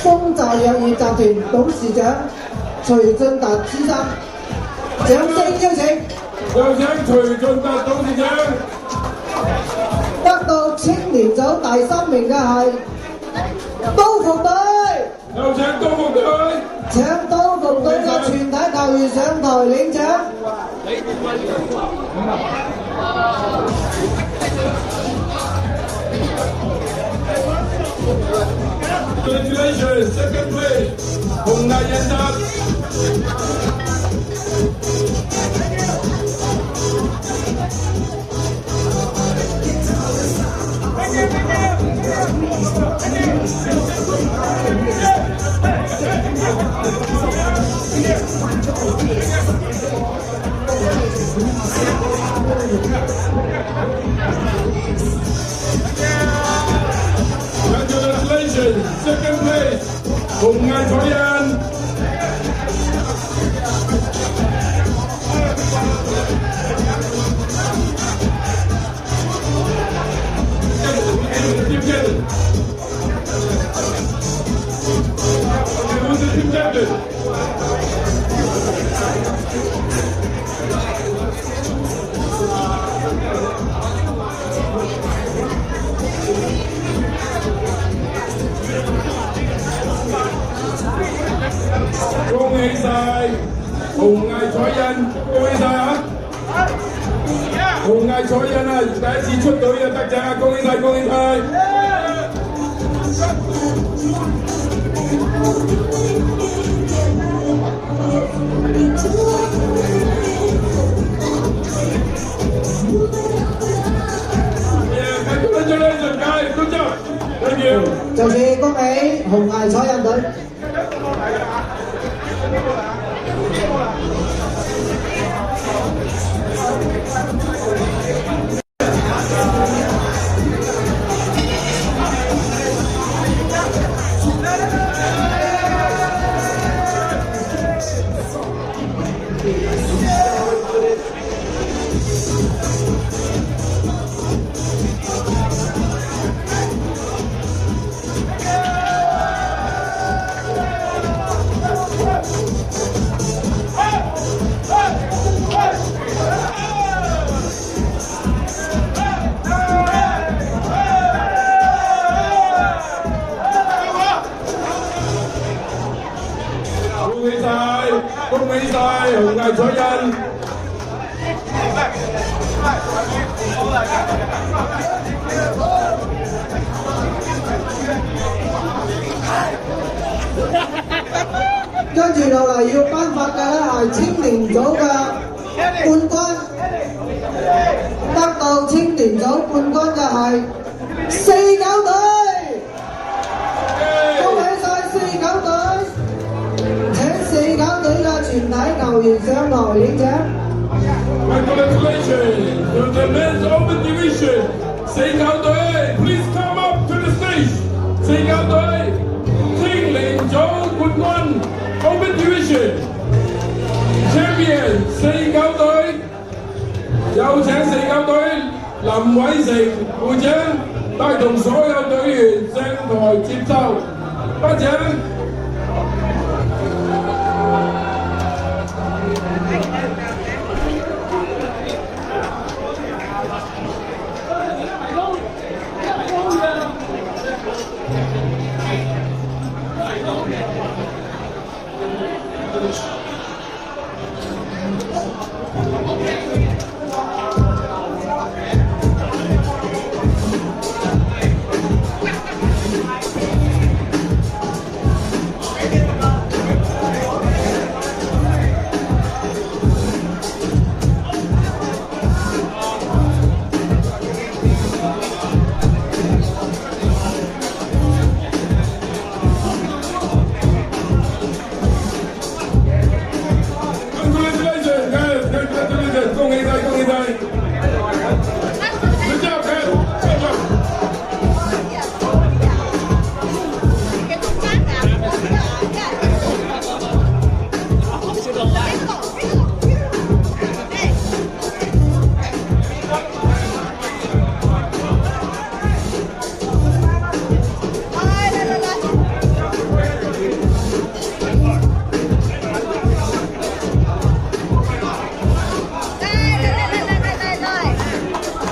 豐澤藥業集團董事長徐俊達先生，掌聲邀請。有請徐俊達董事長。得到青年組第3名嘅係刀服隊。有請刀服隊。請刀服隊嘅全體球員上台領獎。Congratulations, second place, 紅藝人達。Congratulations, second place, 紅藝彩印。恭喜晒紅藝彩印，恭喜晒啊！紅藝彩印啊，第一次出隊啊，得獎，恭喜晒，恭喜晒！紅藝彩印隊。恭喜晒紅藝彩印！跟住落嚟要頒發嘅咧係青年組嘅冠軍，得到青年組冠軍嘅係四九隊，恭喜晒四九隊！請四九隊嘅全體球員上台領獎。Congratulations to the men's open division！ 四九隊 ，please come up to the stage！ 四九隊青年組冠軍 open division champion 四九隊，有請四九隊林偉成會長帶同所有隊員上台接受頒獎。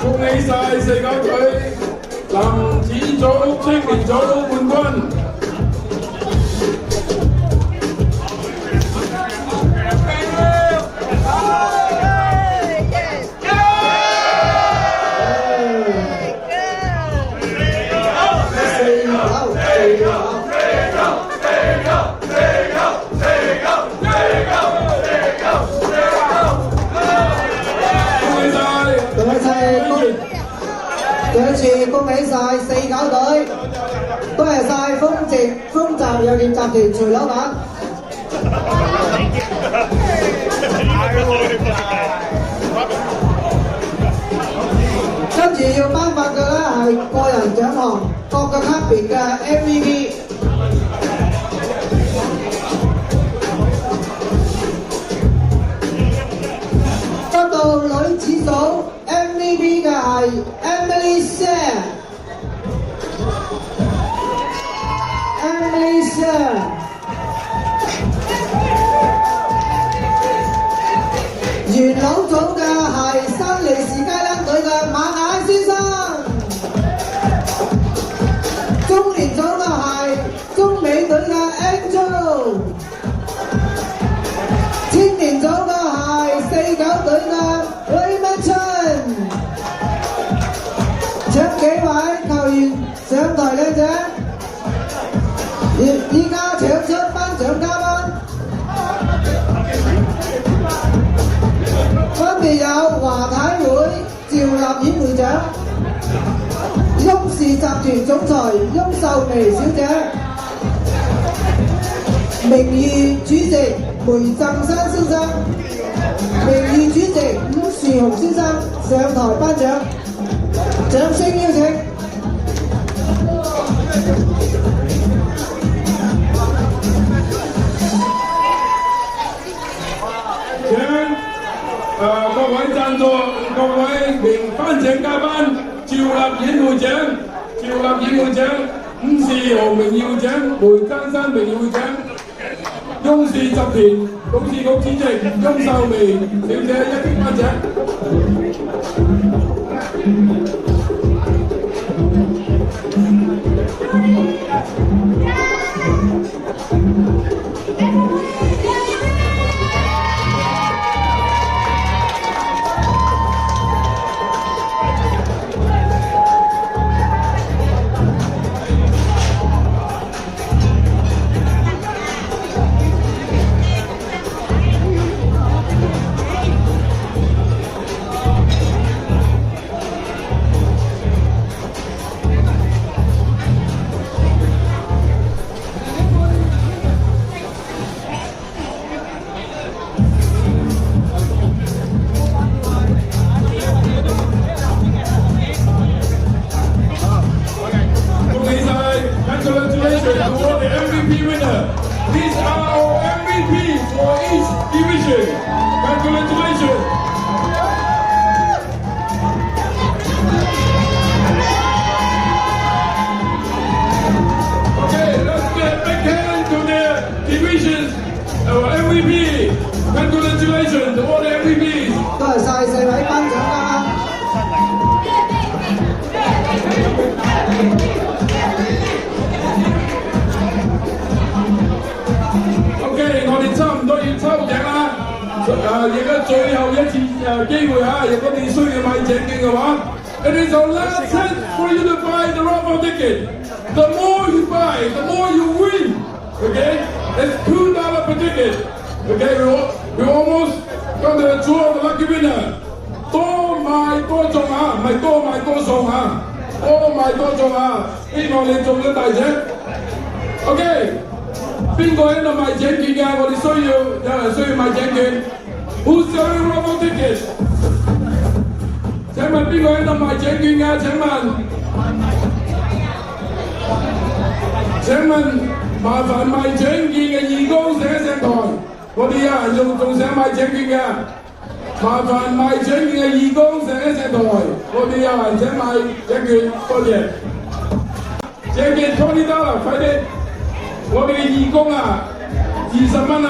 恭喜晒四九隊男子組、青年組冠軍。再一次恭喜晒四九隊，多謝晒豐澤藥業集團徐老闆。跟住要頒發嘅咧係個人獎項，各個級別嘅 MVP。得到女子組 MVP 嘅係 Emily Sir。Emily Sir。元老組嘅係新利是街燈隊嘅馬雅先生。中年組嘅係中美隊嘅 Angel。青年組嘅係四九隊嘅Raymond Chen。請幾位球員上台領獎。依家請出頒獎嘉賓，分別有華體會趙立演會長、雍氏集團總裁翁秀薇小姐、名譽主席梅浸山先生、名譽主席伍樹雄先生上台頒獎，掌聲邀請。請各位贊助、各位名頒獎嘉賓，趙立演會長、伍士豪名譽會長、梅登山名譽會長、雍氏集團董事局主席翁秀薇小姐一併頒獎。Congratulations to all the MVP winner. These are our MVP for each division. Congratulations. Okay, let's get a big hand to the divisions. Our MVP. Congratulations to all the MVPs. 多謝晒四位頒獎嘉賓。OK， 我哋差唔多要抽獎啦。而家最後一次機會嚇，如果你需要買獎券嘅話 ，it is our last chance for you to buy the raffle ticket. The more you buy, the more you win. Okay, it's $2 per ticket. Okay, we almost got the draw the lucky winner. 多買多中嚇，唔係多買多送嚇，多買多中嚇。希望你中咗大獎。OK。邊個喺度賣獎券㗎？我哋有人需要買獎券。Who's selling raffle ticket？ 請問邊個喺度賣獎券㗎？請問麻煩賣獎券嘅義工上一上台。我哋有人仲想買獎券㗎。麻煩賣獎券嘅義工上一上台。我哋有人想買獎券，多謝。獎券$20，快啲！我哋嘅義工啊，20蚊啊！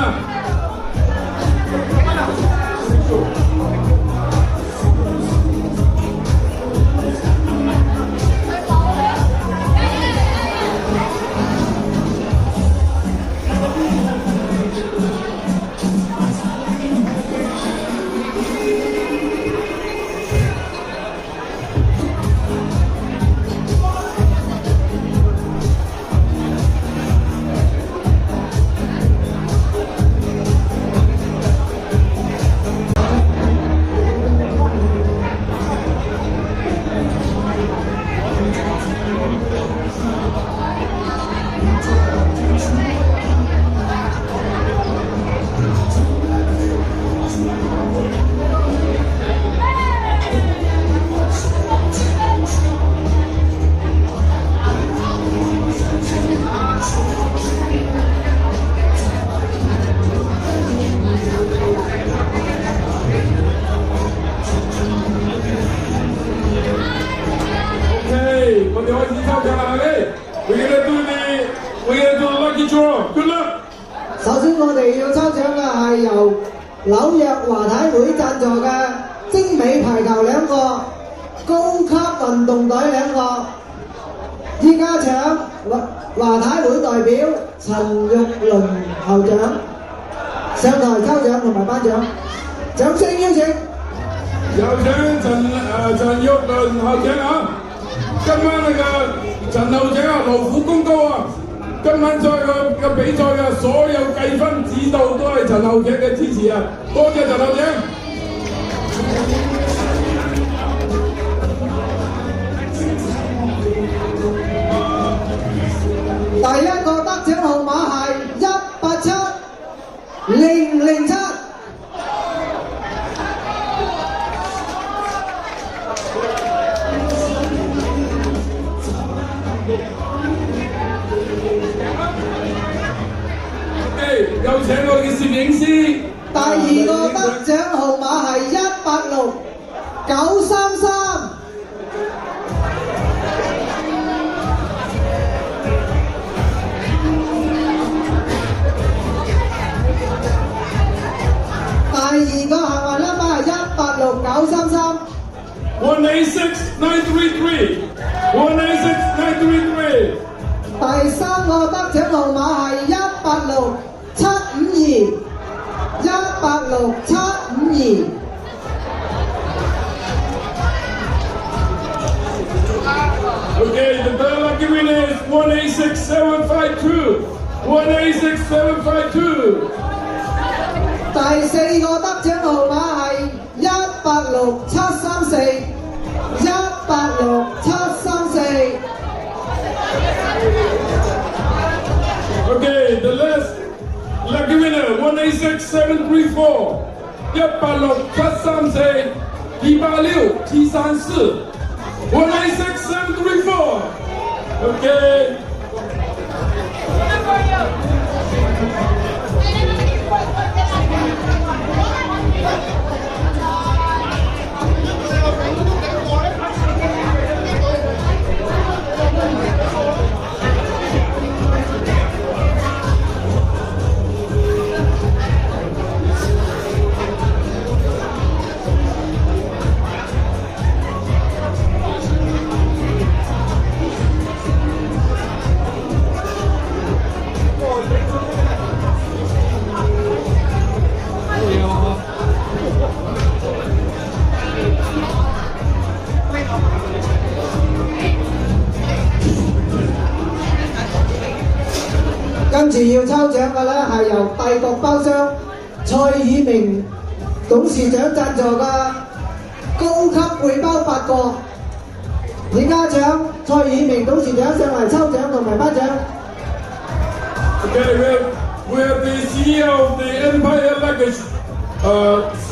我哋開始抽獎啦，We're gonna do the lucky draw. Good luck. 首先我哋要抽獎嘅係由紐約華太會贊助嘅精美排球2個，高級運動隊2個。依家搶華太會代表陳玉麟校長上台抽獎同埋頒獎，掌聲邀請。有請陳玉麟校長啊！今晚那個陳校長啊，勞苦功高啊！今晚賽嘅比賽嘅所有計分指導都係陳校長嘅支持啊！多謝陳校長。第一個得獎號碼係187。007。有請我哋嘅攝影師。第二個得獎號碼係186933。第二個幸運 number 係186933。186933。第三個得獎號碼係186752。186752。Okay, the third lucky winner is 186752. 186752. 第四個得獎號碼係186734。186734。Okay, the last lucky winner 186734. 186734. 286734. 186734. Okay.跟住要抽獎嘅咧係由帝國包商蔡以明董事長贊助嘅高級背包8個，而家獎蔡以明董事長上嚟抽獎同埋頒獎。Okay, we have the CEO of the Empire Luggage,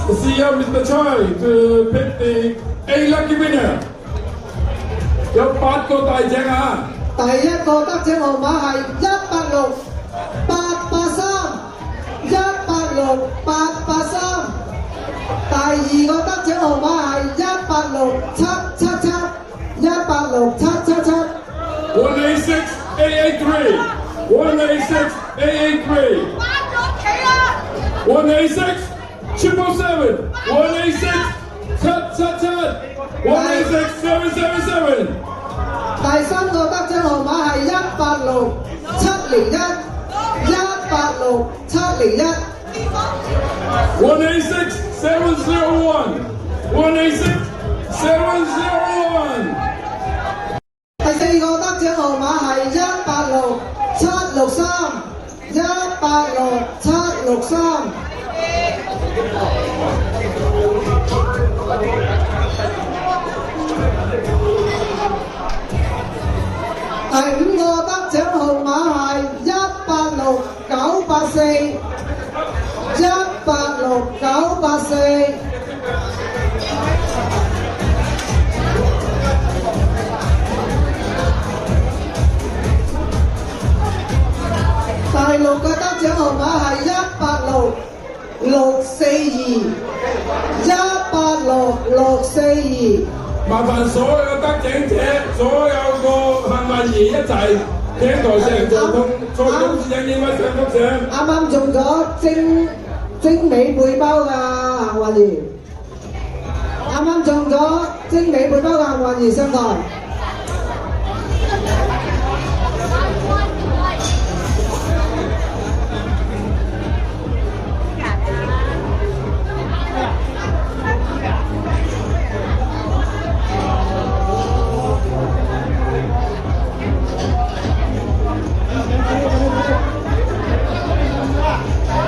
CEO Mr. Choi, to pick the A lucky winner. 有8個大獎啊！第一個得獎號碼係186883。第二個得獎號碼係186777。186883. 186 777. 186 第三個得獎號碼係186701。186701。186 701. 186 701. 第四個得獎號碼係186763。186763。第五個得獎號碼係186984。186984。第六個得獎號碼係186642。186642。麻煩所有得獎者，所有個幸運兒一齊聽台上做通，再公司影影位上幅相。啱啱中咗精美背包嘅幸運兒，啱啱中咗精美背包嘅幸運兒上台。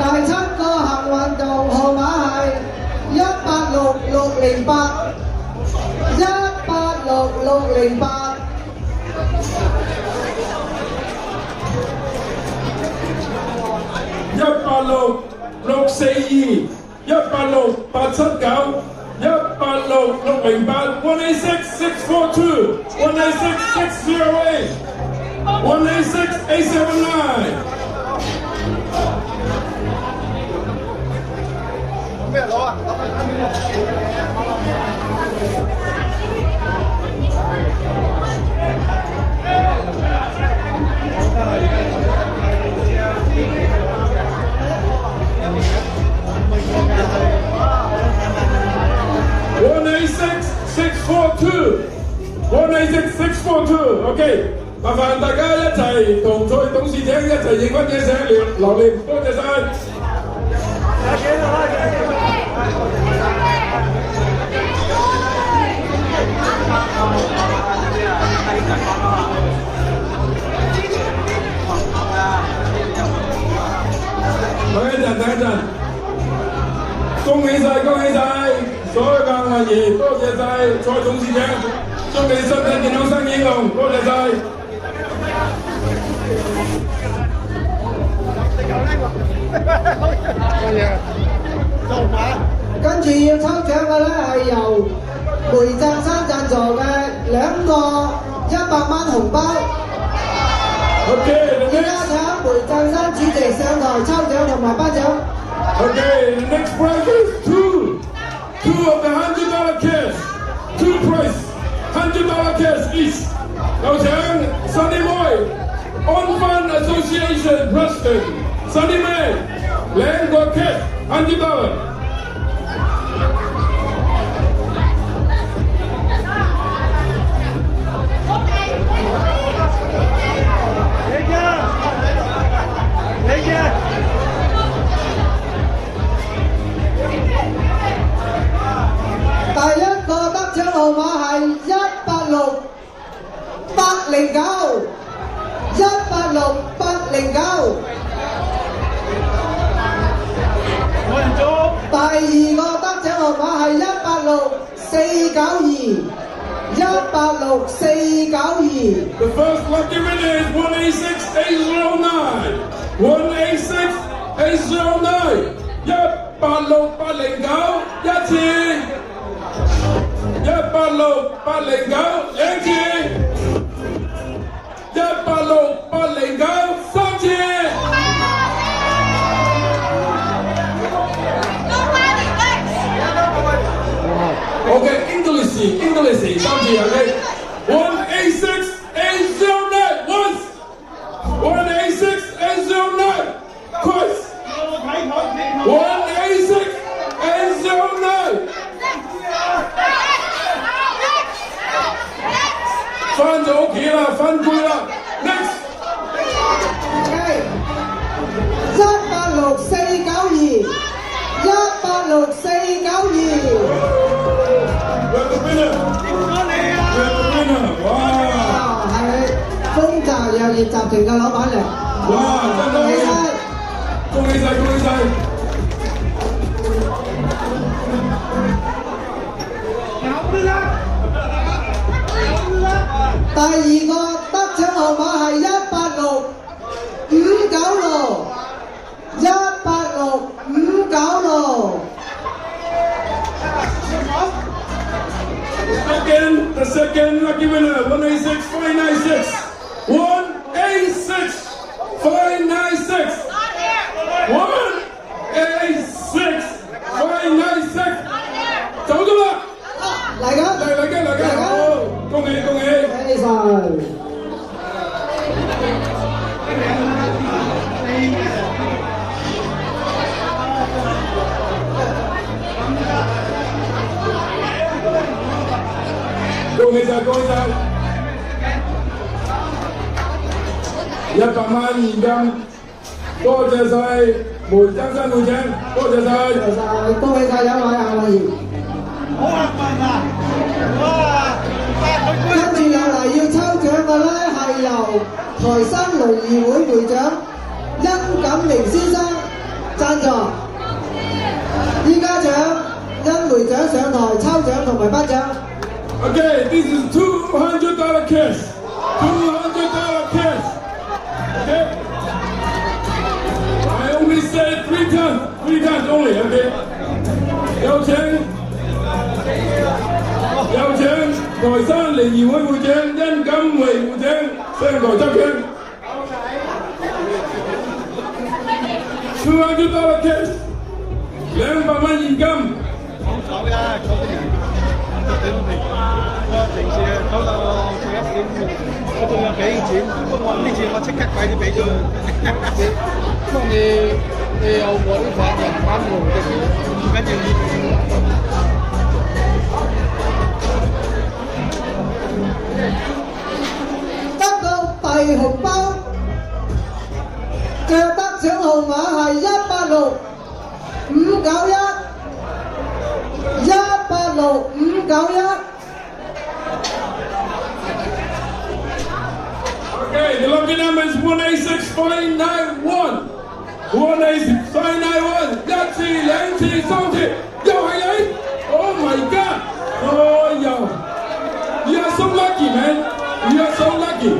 第七個幸運號碼係186608。186608。186 642 186 879 186 608 186 642 186 608 186 879. OK， 麻煩大家一齊同蔡董事長一齊影返隻相留念，多謝晒。等一陣，恭喜晒！所有嘅藝員，多謝晒蔡董事長，祝你身體健康，生意隆，多謝晒。跟住要抽獎嘅咧係由梅贊山贊助嘅2個100蚊紅包。OK， 而家請梅贊山主席上台抽獎同埋頒獎。Okay, the next prize is two of the $100 cash, 2 prize, $100 cash each. 有請 Sunny Boy On Fund Association President Sunny May 2個 cash $100。第一個得獎號碼係186 809 186 809。第二個得獎號碼係186 492 186 492。 The first lucky winner is 186 809 186 809 186 809一次。186 809兩次，186 809三次。OK， English 三次 OK。186 809 once， 186 809 twice， 186 809。翻咗屋企啦，翻攰啦 ，next。186 492 186 492。We're the winner！ 哇！係豐澤藥業集團嘅老闆嚟。哇！真係恭喜晒！第二個得獎號碼係186 596 186 596。The second lucky winner 186 596 186 596 186 596走咗啦！嚟緊，好，恭喜！恭喜晒！恭喜晒！100蚊現金，多謝晒梅贊山會長，多謝晒！恭喜晒兩位藝員。好幸運啊！哇！跟住落嚟要抽獎嘅咧係由台山農業會會長殷錦榮先生贊助。依家請殷會長上台抽獎同埋頒獎。Okay, this is $200 cash. $200 cash. Okay. I only say it 3 times. 3 times only, OK。有請台山聯誼會會長殷錦榮會長上台執槍。$200 cash， 200蚊現金。講走啦，嗰啲人個城市搞到我仲有錢，我仲有俾錢，呢次我即刻快啲俾咗佢。幫你有我啲飯人翻嚟嘅，唔緊要。得到大紅包嘅得獎號碼係186 591 186 591。Okay, the lucky number is 186591 186591，一次、兩次、三次，又係你 ！Oh my God！ 哎呀 ，You are so lucky, man！ You are so lucky！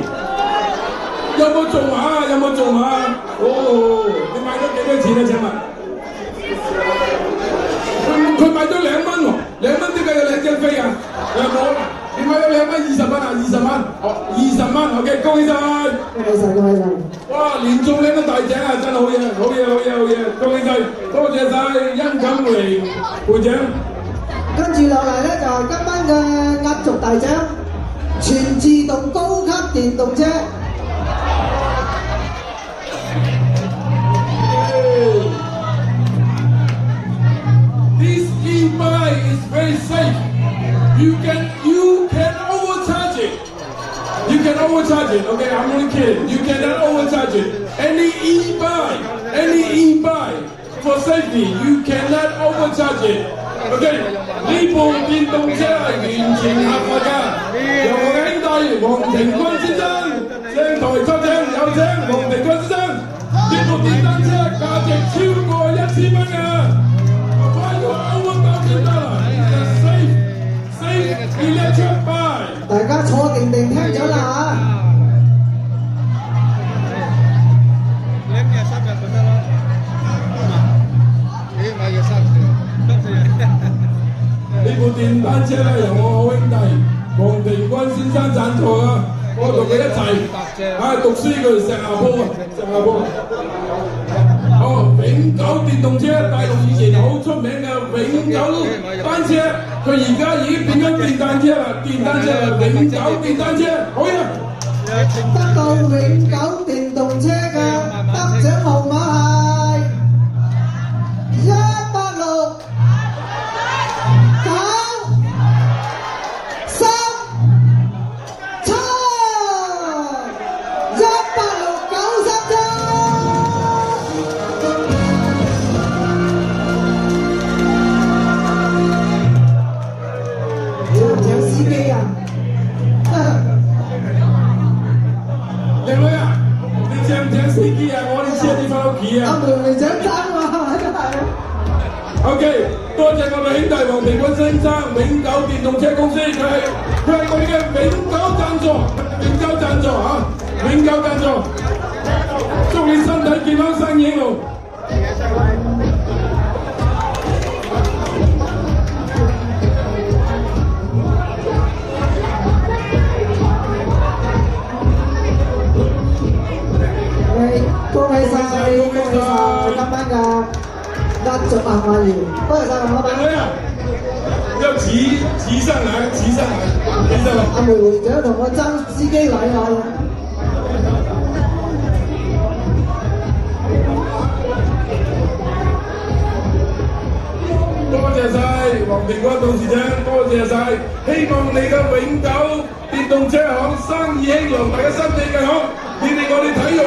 有冇中馬？有冇中馬？哦，你買咗幾多錢啊？請問？佢買咗2蚊喎，2蚊點解有2張飛啊？有冇？你買咗2蚊20蚊啊？20蚊，哦，20蚊 ，OK， 恭喜晒！恭喜晒，恭喜晒！哇，連中2個大獎啊，真係好嘢，好嘢，好嘢，好嘢，恭喜晒，多謝晒殷錦榮會長。跟住落嚟咧就係今晚嘅壓軸大獎，全自動高級電動車。This e-bike is very safe. You can overcharge it. You can overcharge it. Okay, I'm only kidding. You cannot overcharge it. Any e-bike for safety, you cannot overcharge it. Okay, 呢部電動車係完全合法㗎。由我嘅兄弟黃庭軍先生上台執獎，有請黃庭軍先生。呢部電單車價值超過1000蚊㗎。Why you overcharge it？Safe electric bike。大家坐定定聽咗啦嚇。2日3日就得啦。起碼要3次。呢部電單車咧由我好兄弟黃庭軍先生贊助啊！我同佢一齊讀書佢石下坡啊，石下坡。哦，永久電動車，大陸以前好出名嘅永久單車，佢而家已經變咗電單車啦，電單車啦，永久電單車，好嘢！得到永久電動車嘅得獎號碼係186 阿梅梅獎爭喎，真係。OK， 多謝我哋兄弟黃庭軍先生，永久電動車公司，佢係我哋嘅永久贊助嚇，永久贊助，祝你身體健康，生意興隆。恭喜晒今晚嘅壓軸行運員，多謝晒黃老闆。要起上來，起上來。阿梅會長同我爭司機位啊！多謝晒黃庭軍董事長，多謝晒，希望你嘅永久電動車行生意興隆，大家身體健康，鍛鍊我哋體育。